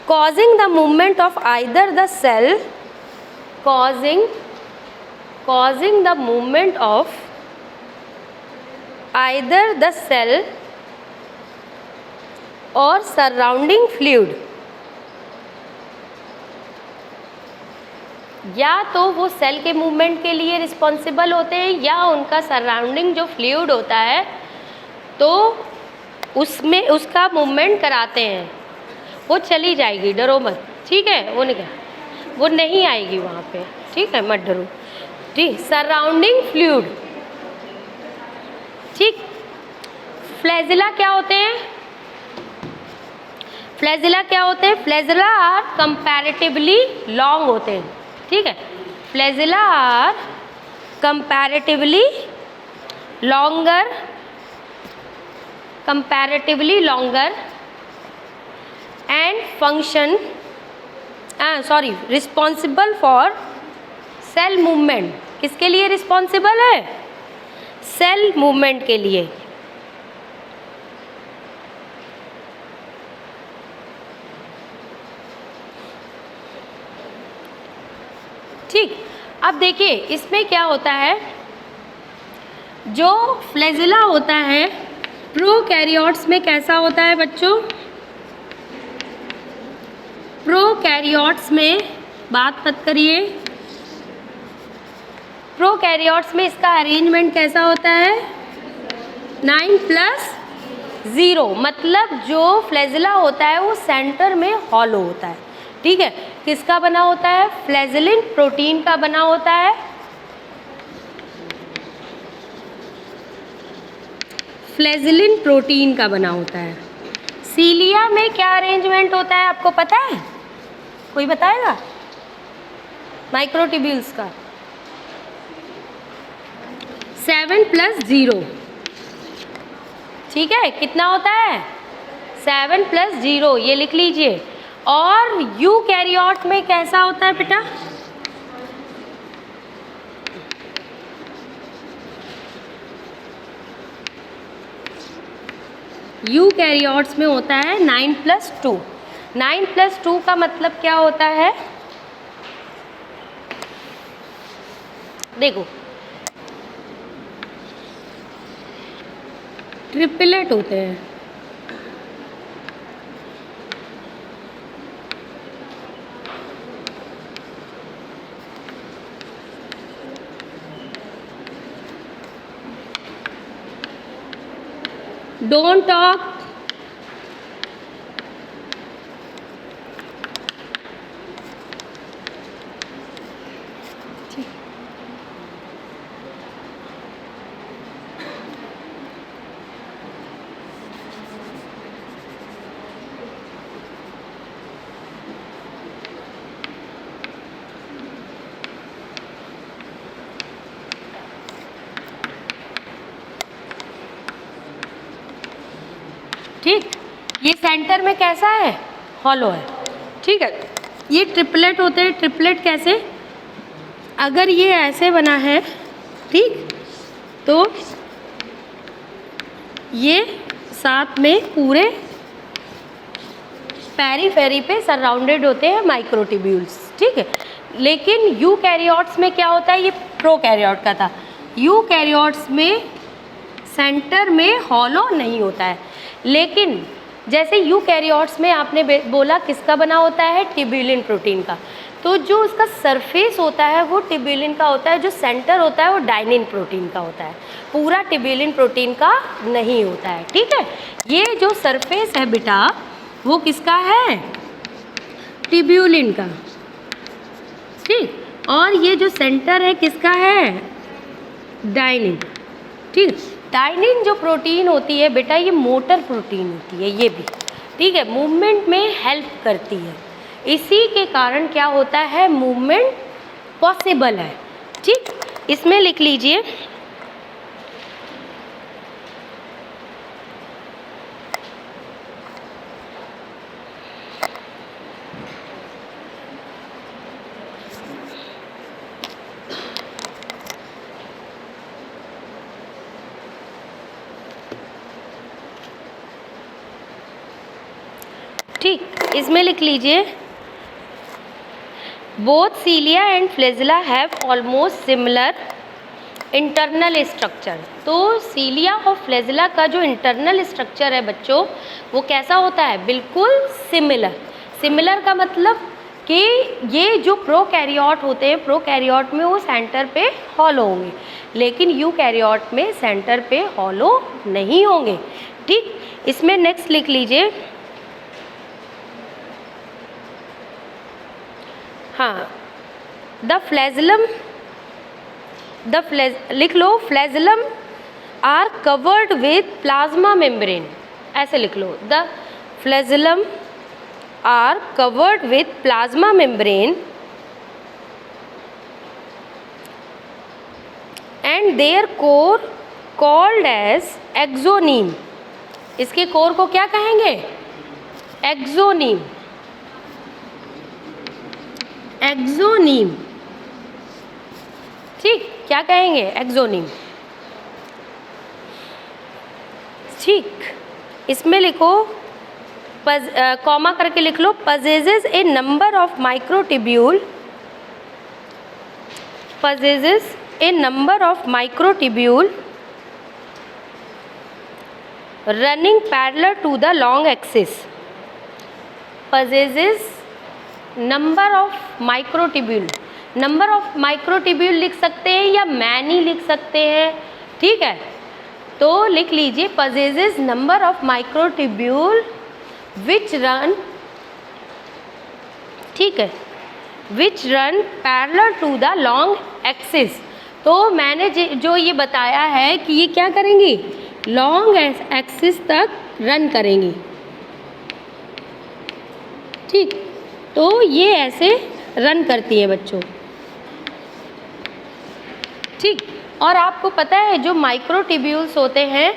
causing the movement of either the cell, causing the movement of either the cell or surrounding fluid। या तो वो सेल के मूवमेंट के लिए रिस्पॉन्सिबल होते हैं, या उनका सराउंडिंग जो फ्लूइड होता है तो उसमें उसका मूवमेंट कराते हैं। वो चली जाएगी, डरो मत, ठीक है, वो नहीं आएगी वहाँ पे, ठीक है, मत डरो, ठीक। सराउंडिंग फ्लूइड, ठीक। फ्लैजेला क्या होते हैं, फ्लैजेला क्या होते हैं, फ्लैजेला आर कंपैरेटिवली लॉन्ग होते हैं, ठीक है। Flagella are comparatively longer, and function responsible for cell movement. किसके लिए रिस्पॉन्सिबल है, सेल मूवमेंट के लिए, ठीक। अब देखिए इसमें क्या होता है, जो फ्लैजेला होता है प्रोकैरियोट्स में कैसा होता है बच्चों, प्रोकैरियोट्स में बात मत करिए, प्रोकैरियोट्स में इसका अरेंजमेंट कैसा होता है, 9+0, मतलब जो फ्लैजेला होता है वो सेंटर में हॉलो होता है, ठीक है। किसका बना होता है, फ्लैजेलिन प्रोटीन का बना होता है, फ्लैजेलिन प्रोटीन का बना होता है। सीलिया में क्या अरेंजमेंट होता है आपको पता है, कोई बताएगा, माइक्रोट्यूब्यूल्स का 7+0, ठीक है। कितना होता है, 7+0, ये लिख लीजिए। और यूकैरियोट में कैसा होता है बेटा, यूकैरियोट्स में होता है 9+2। 9+2 का मतलब क्या होता है, देखो ट्रिपलेट होते हैं, डोंट टॉक, ठीक, ये सेंटर में कैसा है, हॉलो है। ठीक है, ये ट्रिपलेट होते हैं। ट्रिपलेट कैसे, अगर ये ऐसे बना है, ठीक, तो ये साथ में पूरे पेरीफेरी पे सराउंडेड होते हैं माइक्रोट्यूब्यूल्स। ठीक है, लेकिन यूकैरियोट्स में क्या होता है, ये प्रोकैरियोट का था, यूकैरियोट्स में सेंटर में हॉलो नहीं होता है। लेकिन जैसे यूकैरियोट्स में आपने बोला किसका बना होता है, ट्यूब्यूलिन प्रोटीन का, तो जो उसका सरफेस होता है वो ट्यूब्यूलिन का होता है, जो सेंटर होता है वो डाइनिन प्रोटीन का होता है, पूरा ट्यूब्यूलिन प्रोटीन का नहीं होता है। ठीक है, ये जो सरफेस है बेटा वो किसका है, ट्यूब्यूलिन का। ठीक, और ये जो सेंटर है किसका है, डाइनिन। ठीक, डाइनिन जो प्रोटीन होती है बेटा ये मोटर प्रोटीन होती है, ये भी ठीक है, मूवमेंट में हेल्प करती है। इसी के कारण क्या होता है, मूवमेंट पॉसिबल है। ठीक, इसमें लिख लीजिए ठीक, इसमें लिख लीजिए both सीलिया and flagella have almost similar internal structure. तो सीलिया और फ्लैजेला का जो इंटरनल स्ट्रक्चर है बच्चों वो कैसा होता है, बिल्कुल सिमिलर। सिमिलर का मतलब कि ये जो प्रोकैरियोट होते हैं, प्रोकैरियोट में वो सेंटर पे हॉलो होंगे, लेकिन यूकैरियोट में सेंटर पे हॉलो नहीं होंगे। ठीक, इसमें नेक्स्ट लिख लीजिए, हाँ, लिख लो flagellum are covered with plasma membrane, ऐसे लिख लो, the flagellum are covered with plasma membrane and their core called as axoneme. इसके कोर को क्या कहेंगे, एक्सोनीम, एक्सोनीम। ठीक, क्या कहेंगे, एक्सोनीम। ठीक, इसमें लिखो कॉमा करके लिख लो, possesses a number of microtubule, possesses a number of microtubule running parallel to the long axis, possesses number of microtubule. Number of microtubule लिख सकते हैं या मैनी लिख सकते हैं। ठीक है, तो लिख लीजिए possesses number of microtubule which run, ठीक है, which run parallel to the long axis. तो मैंने जो ये बताया है कि ये क्या करेंगी, लॉन्ग एक्सिस तक रन करेंगी। ठीक, तो ये ऐसे रन करती है बच्चों। ठीक, और आपको पता है जो माइक्रोट्यूब्यूल्स होते हैं,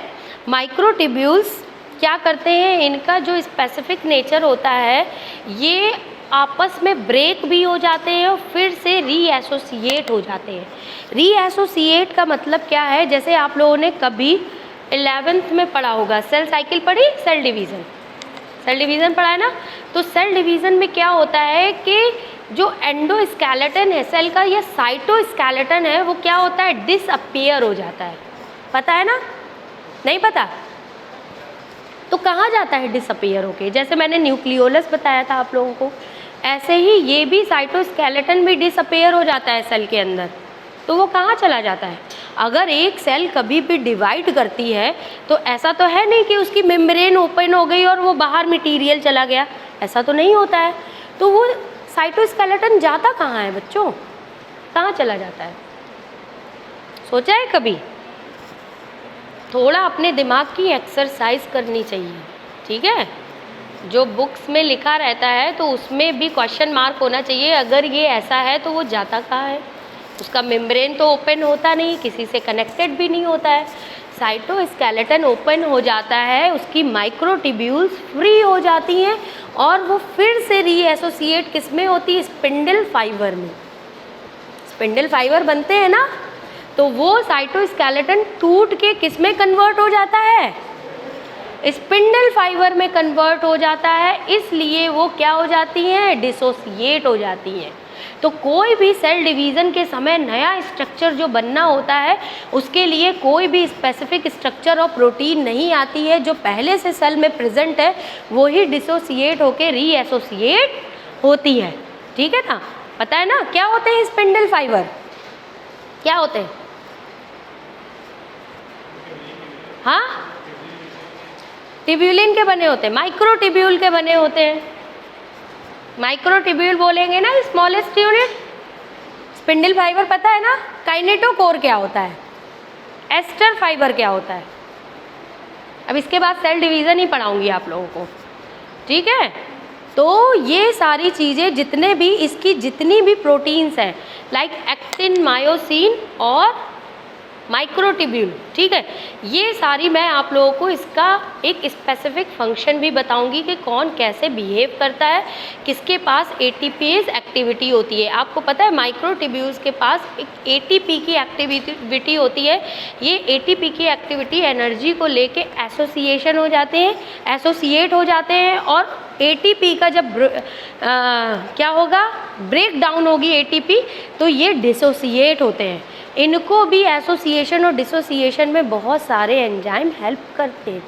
माइक्रोट्यूब्यूल्स क्या करते हैं, इनका जो स्पेसिफिक नेचर होता है ये आपस में ब्रेक भी हो जाते हैं और फिर से रीएसोसिएट हो जाते हैं। रीएसोसिएट का मतलब क्या है, जैसे आप लोगों ने कभी 11th में पढ़ा होगा, सेल साइकिल पढ़ी, सेल डिवीज़न, सेल डिवीज़न पढ़ा है ना। तो सेल डिवीज़न में क्या होता है कि जो एंडोस्केलेटन है सेल का या साइटोस्केलेटन है वो क्या होता है, डिसअपीयर हो जाता है। पता है ना, नहीं पता, तो कहाँ जाता है डिसअपीयर होके, जैसे मैंने न्यूक्लियोलस बताया था आप लोगों को, ऐसे ही ये भी साइटोस्केलेटन भी डिसअपीयर हो जाता है सेल के अंदर। तो वो कहाँ चला जाता है, अगर एक सेल कभी भी डिवाइड करती है तो ऐसा तो है नहीं कि उसकी मेम्ब्रेन ओपन हो गई और वो बाहर मटेरियल चला गया, ऐसा तो नहीं होता है। तो वो साइटोस्केलेटन जाता कहाँ है बच्चों, कहाँ चला जाता है, सोचा है कभी? थोड़ा अपने दिमाग की एक्सरसाइज करनी चाहिए, ठीक है। जो बुक्स में लिखा रहता है तो उसमें भी क्वेश्चन मार्क होना चाहिए, अगर ये ऐसा है तो वो जाता कहाँ है, उसका मेम्ब्रेन तो ओपन होता नहीं, किसी से कनेक्टेड भी नहीं होता है। साइटोस्केलेटन ओपन हो जाता है, उसकी माइक्रोट्यूब्यूल्स फ्री हो जाती हैं और वो फिर से रीएसोसिएट किस में होती है? स्पिंडल फाइबर में। स्पिंडल फाइबर बनते हैं ना, तो वो साइटोस्केलेटन टूट के किस में कन्वर्ट हो जाता है? स्पिंडल फाइबर में कन्वर्ट हो जाता है, इसलिए वो क्या हो जाती हैं? डिसोसिएट हो जाती हैं। तो कोई भी सेल डिवीज़न के समय नया स्ट्रक्चर जो बनना होता है, उसके लिए कोई भी स्पेसिफिक स्ट्रक्चर और प्रोटीन नहीं आती है। जो पहले से सेल में प्रेजेंट है वो ही डिसोसिएट होकर रीएसोसिएट होती है। ठीक है ना? पता है ना क्या होते हैं स्पिंडल फाइबर? क्या होते हैं? हाँ, ट्यूब्यूलिन के बने होते हैं, माइक्रोट्यूब्यूल के बने होते हैं। माइक्रोट्यूब्यूल बोलेंगे ना, स्मॉलेस्ट यूनिट। स्पिंडल फाइबर पता है ना? काइनेटोकोर क्या होता है? एस्टर फाइबर क्या होता है? अब इसके बाद सेल डिवीज़न ही पढ़ाऊंगी आप लोगों को, ठीक है? तो ये सारी चीज़ें जितने भी इसकी जितनी भी प्रोटीन्स हैं, लाइक एक्टिन, मायोसिन और माइक्रोट्यूब्यूल, ठीक है, ये सारी मैं आप लोगों को इसका एक स्पेसिफिक फंक्शन भी बताऊंगी कि कौन कैसे बिहेव करता है, किसके पास एटीपीज एक्टिविटी होती है। आपको पता है माइक्रोट्यूब्यूल्स के पास एक एटीपी की एक्टिविटी होती है। ये एटीपी की एक्टिविटी एनर्जी को लेके एसोसिएशन हो जाते हैं, एसोसिएट हो जाते हैं और एटीपी का जब क्या होगा? ब्रेक डाउन होगी एटीपी, तो ये डिसोसिएट होते हैं। इनको भी एसोसिएशन और डिसोसिएशन में बहुत सारे एंजाइम हेल्प करते हैं,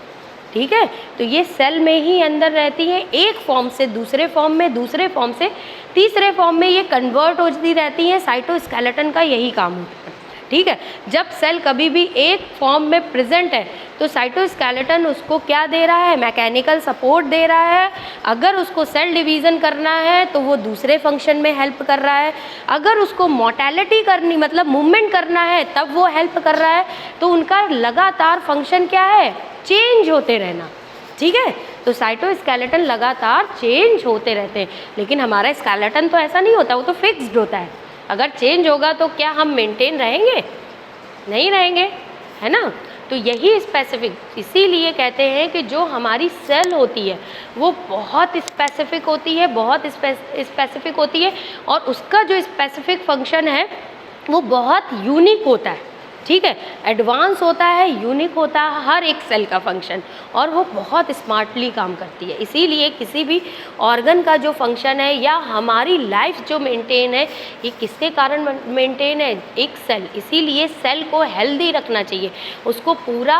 ठीक है? तो ये सेल में ही अंदर रहती हैं, एक फॉर्म से दूसरे फॉर्म में, दूसरे फॉर्म से तीसरे फॉर्म में ये कन्वर्ट होती रहती हैं। साइटोस्केलेटन का यही काम होता है, ठीक है? जब सेल कभी भी एक फॉर्म में प्रेजेंट है तो साइटोस्केलेटन उसको क्या दे रहा है? मैकेनिकल सपोर्ट दे रहा है। अगर उसको सेल डिवीज़न करना है तो वो दूसरे फंक्शन में हेल्प कर रहा है। अगर उसको मोर्टेलिटी करनी मतलब मूवमेंट करना है तब वो हेल्प कर रहा है। तो उनका लगातार फंक्शन क्या है? चेंज होते रहना, ठीक है? तो साइटोस्केलेटन लगातार चेंज होते रहते हैं, लेकिन हमारा स्केलेटन तो ऐसा नहीं होता, वो तो फिक्स्ड होता है। अगर चेंज होगा तो क्या हम मेंटेन रहेंगे? नहीं रहेंगे, है ना? तो यही स्पेसिफिक, इसीलिए कहते हैं कि जो हमारी सेल होती है वो बहुत स्पेसिफिक होती है, बहुत स्पेसिफिक होती है और उसका जो स्पेसिफिक फंक्शन है वो बहुत यूनिक होता है, ठीक है? एडवांस होता है, यूनिक होता है हर एक सेल का फंक्शन, और वो बहुत स्मार्टली काम करती है। इसीलिए किसी भी ऑर्गन का जो फंक्शन है या हमारी लाइफ जो मेंटेन है, ये किसके कारण मेंटेन है? एक सेल। इसीलिए सेल को हेल्दी रखना चाहिए, उसको पूरा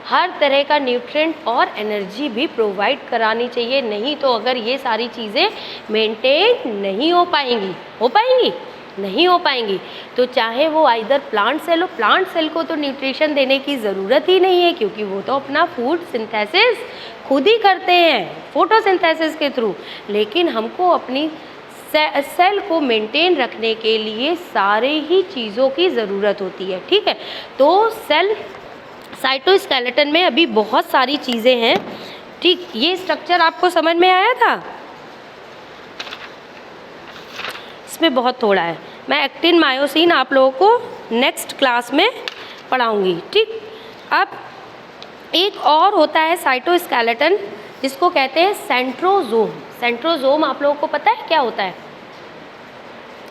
हर तरह का न्यूट्रिएंट और एनर्जी भी प्रोवाइड करानी चाहिए। नहीं तो अगर ये सारी चीज़ें मेंटेन नहीं हो पाएंगी, नहीं हो पाएंगी, तो चाहे वो आइदर प्लांट सेल हो, प्लांट सेल को तो न्यूट्रिशन देने की ज़रूरत ही नहीं है, क्योंकि वो तो अपना फूड सिंथेसिस खुद ही करते हैं फोटोसिंथेसिस के थ्रू। लेकिन हमको अपनी सेल को मेंटेन रखने के लिए सारे ही चीज़ों की ज़रूरत होती है, ठीक है? तो सेल साइटोस्केलेटन में अभी बहुत सारी चीज़ें हैं, ठीक? ये स्ट्रक्चर आपको समझ में आया था? इसमें बहुत थोड़ा है। मैं एक्टिन, मायोसिन आप लोगों को नेक्स्ट क्लास में पढ़ाऊंगी, ठीक? अब एक और होता है साइटोस्केलेटन, जिसको कहते हैं सेंट्रोजोम। सेंट्रोजोम आप लोगों को पता है क्या होता है?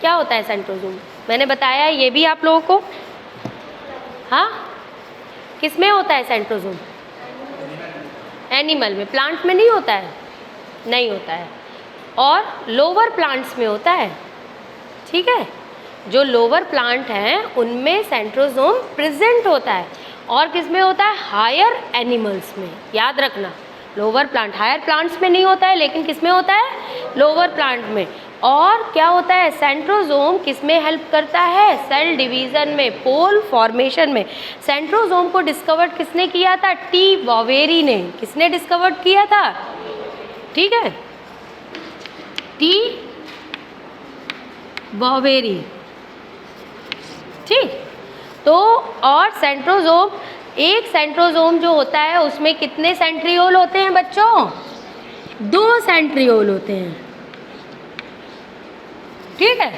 क्या होता है सेंट्रोजोम? मैंने बताया ये भी आप लोगों को। हाँ, किस में होता है सेंट्रोजोम? एनिमल में। प्लांट में नहीं होता है? नहीं होता है। और लोअर प्लांट्स में होता है, ठीक है? जो लोअर प्लांट हैं उनमें सेंट्रोजोम प्रेजेंट होता है। और किस में होता है? हायर एनिमल्स में। याद रखना, लोअर प्लांट, हायर प्लांट्स में नहीं होता है, लेकिन किस में होता है? लोअर प्लांट में। और क्या होता है? सेंट्रोजोम किस में हेल्प करता है? सेल डिवीज़न में, पोल फॉर्मेशन में। सेंट्रोजोम को डिस्कवर किसने किया था? टी बॉवेरी ने। किसने डिस्कवर किया था? ठीक है, टी बॉवेरी, ठीक? तो और सेंट्रोजोम, एक सेंट्रोजोम जो होता है उसमें कितने सेंट्रियोल होते हैं बच्चों? 2 सेंट्रियोल होते हैं, ठीक है?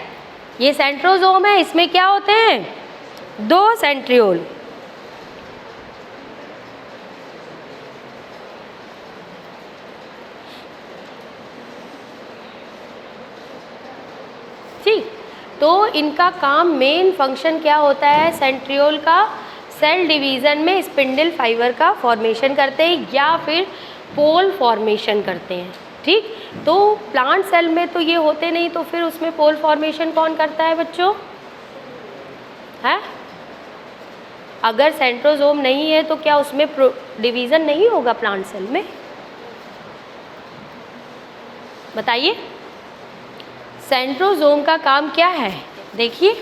ये सेंट्रोजोम है, इसमें क्या होते हैं? 2 सेंट्रियोल। तो इनका काम, मेन फंक्शन क्या होता है, सेंट्रियोल का सेल डिवीज़न में स्पिंडल फाइबर का फॉर्मेशन करते हैं या फिर पोल फॉर्मेशन करते हैं। ठीक, तो प्लांट सेल में तो ये होते नहीं, तो फिर उसमें पोल फॉर्मेशन कौन करता है बच्चों, है? अगर सेंट्रोसोम नहीं है तो क्या उसमें डिवीज़न नहीं होगा प्लांट सेल में? बताइए, सेंट्रोसोम का काम क्या है? देखिए,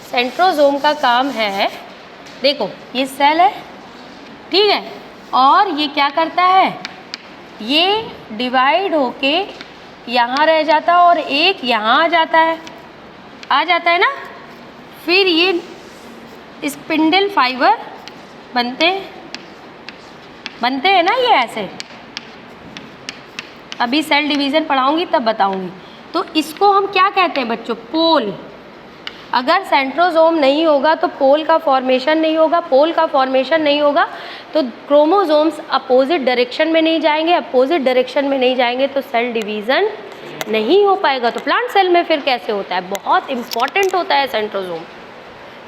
सेंट्रोसोम का काम है, देखो ये सेल है, ठीक है, और ये क्या करता है, ये डिवाइड होके यहाँ रह जाता है और एक यहाँ आ जाता है ना, फिर ये स्पिंडल फाइबर बनते हैं ना, ये ऐसे। अभी सेल डिवीज़न पढ़ाऊंगी तब बताऊंगी। तो इसको हम क्या कहते हैं बच्चों, पोल। अगर सेंट्रोसोम नहीं होगा तो पोल का फॉर्मेशन नहीं होगा, पोल का फॉर्मेशन नहीं होगा तो क्रोमोसोम्स अपोजिट डायरेक्शन में नहीं जाएंगे, अपोजिट डायरेक्शन में नहीं जाएंगे तो सेल डिवीज़न नहीं हो पाएगा। तो प्लांट सेल में फिर कैसे होता है, बहुत इंपॉर्टेंट होता है सेंट्रोसोम।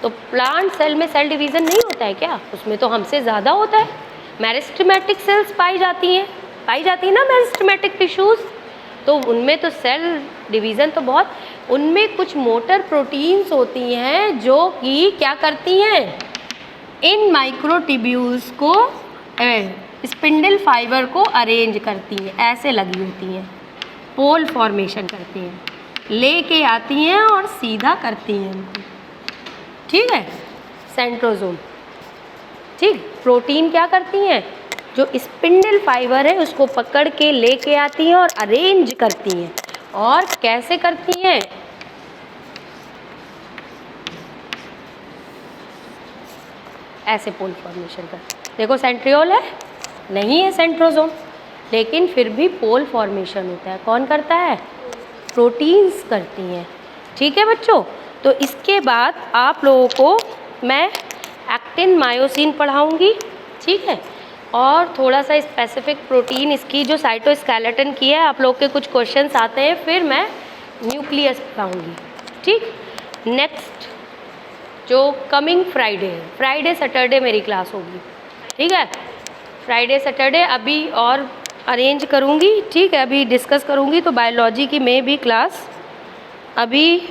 तो प्लांट सेल में सेल डिवीज़न नहीं होता है क्या? उसमें तो हमसे ज़्यादा होता है। मेरिस्टेमेटिक सेल्स पाई जाती हैं ना, मेरिस्टेमेटिक टिश्यूज़, तो उनमें तो सेल डिवीज़न तो बहुत, उनमें कुछ मोटर प्रोटीन्स होती हैं जो कि क्या करती हैं, इन माइक्रोट्यूब्यूल्स को स्पिंडल फाइबर को अरेंज करती हैं, ऐसे लगी होती हैं, पोल फॉर्मेशन करती हैं, लेके आती हैं और सीधा करती हैं उनको। ठीक है, सेंट्रोसोम। ठीक, प्रोटीन क्या करती हैं, जो स्पिंडल फाइबर है उसको पकड़ के लेके आती हैं और अरेंज करती हैं। और कैसे करती हैं, ऐसे पोल फॉर्मेशन करती हैं। देखो सेंट्रियोल है, नहीं है सेंट्रोसोम, लेकिन फिर भी पोल फॉर्मेशन होता है। कौन करता है, प्रोटीन्स करती हैं। ठीक है बच्चों, तो इसके बाद आप लोगों को मैं एक्टिन मायोसिन पढ़ाऊंगी, ठीक है, और थोड़ा सा स्पेसिफिक प्रोटीन इसकी जो साइटोस्केलेटन की है, आप लोग के कुछ क्वेश्चंस आते हैं, फिर मैं न्यूक्लियस पढ़ाऊंगी। ठीक, नेक्स्ट जो कमिंग फ्राइडे सैटरडे मेरी क्लास होगी। ठीक है, फ्राइडे सैटरडे अभी और अरेंज करूंगी, ठीक है, अभी डिस्कस करूंगी। तो बायोलॉजी की में भी क्लास अभी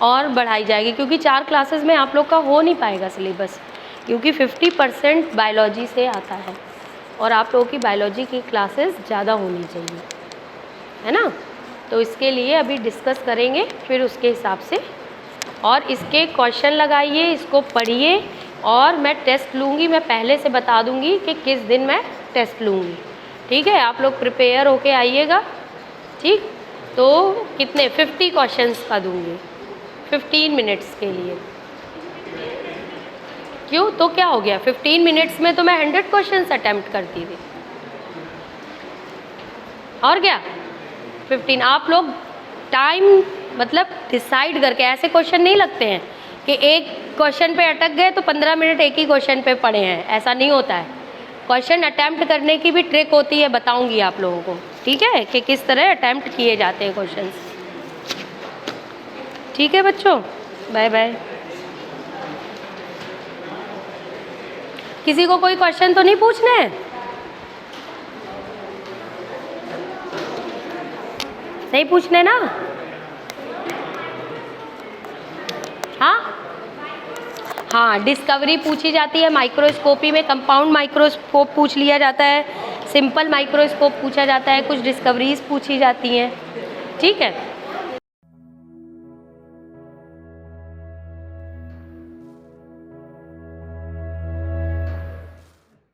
और बढ़ाई जाएगी, क्योंकि 4 क्लासेस में आप लोग का हो नहीं पाएगा सिलेबस, क्योंकि 50% बायोलॉजी से आता है और आप लोगों की बायोलॉजी की क्लासेस ज़्यादा होनी चाहिए, है ना। तो इसके लिए अभी डिस्कस करेंगे, फिर उसके हिसाब से, और इसके क्वेश्चन लगाइए, इसको पढ़िए, और मैं टेस्ट लूँगी। मैं पहले से बता दूँगी कि किस दिन मैं टेस्ट लूँगी। ठीक है, आप लोग प्रिपेयर होके आइएगा। ठीक, तो कितने 50 क्वेश्चंस का दूँगी 15 मिनट्स के लिए। क्यों, तो क्या हो गया, 15 मिनट्स में तो मैं 100 क्वेश्चंस अटेम्प्ट करती थी, और क्या 15। आप लोग टाइम मतलब डिसाइड करके, ऐसे क्वेश्चन नहीं लगते हैं कि एक क्वेश्चन पे अटक गए तो 15 मिनट एक ही क्वेश्चन पे पढ़े हैं, ऐसा नहीं होता है। क्वेश्चन अटेम्प्ट करने की भी ट्रिक होती है, बताऊंगी आप लोगों को, ठीक है, कि किस तरह अटेम्प्ट किए जाते हैं क्वेश्चंस। ठीक है बच्चों, बाय बाय। किसी को कोई क्वेश्चन तो नहीं पूछने हैं? नहीं पूछने ना? हाँ, डिस्कवरी पूछी जाती है माइक्रोस्कोपी में, कंपाउंड माइक्रोस्कोप पूछ लिया जाता है, सिंपल माइक्रोस्कोप पूछा जाता है, कुछ डिस्कवरीज पूछी जाती हैं। ठीक है।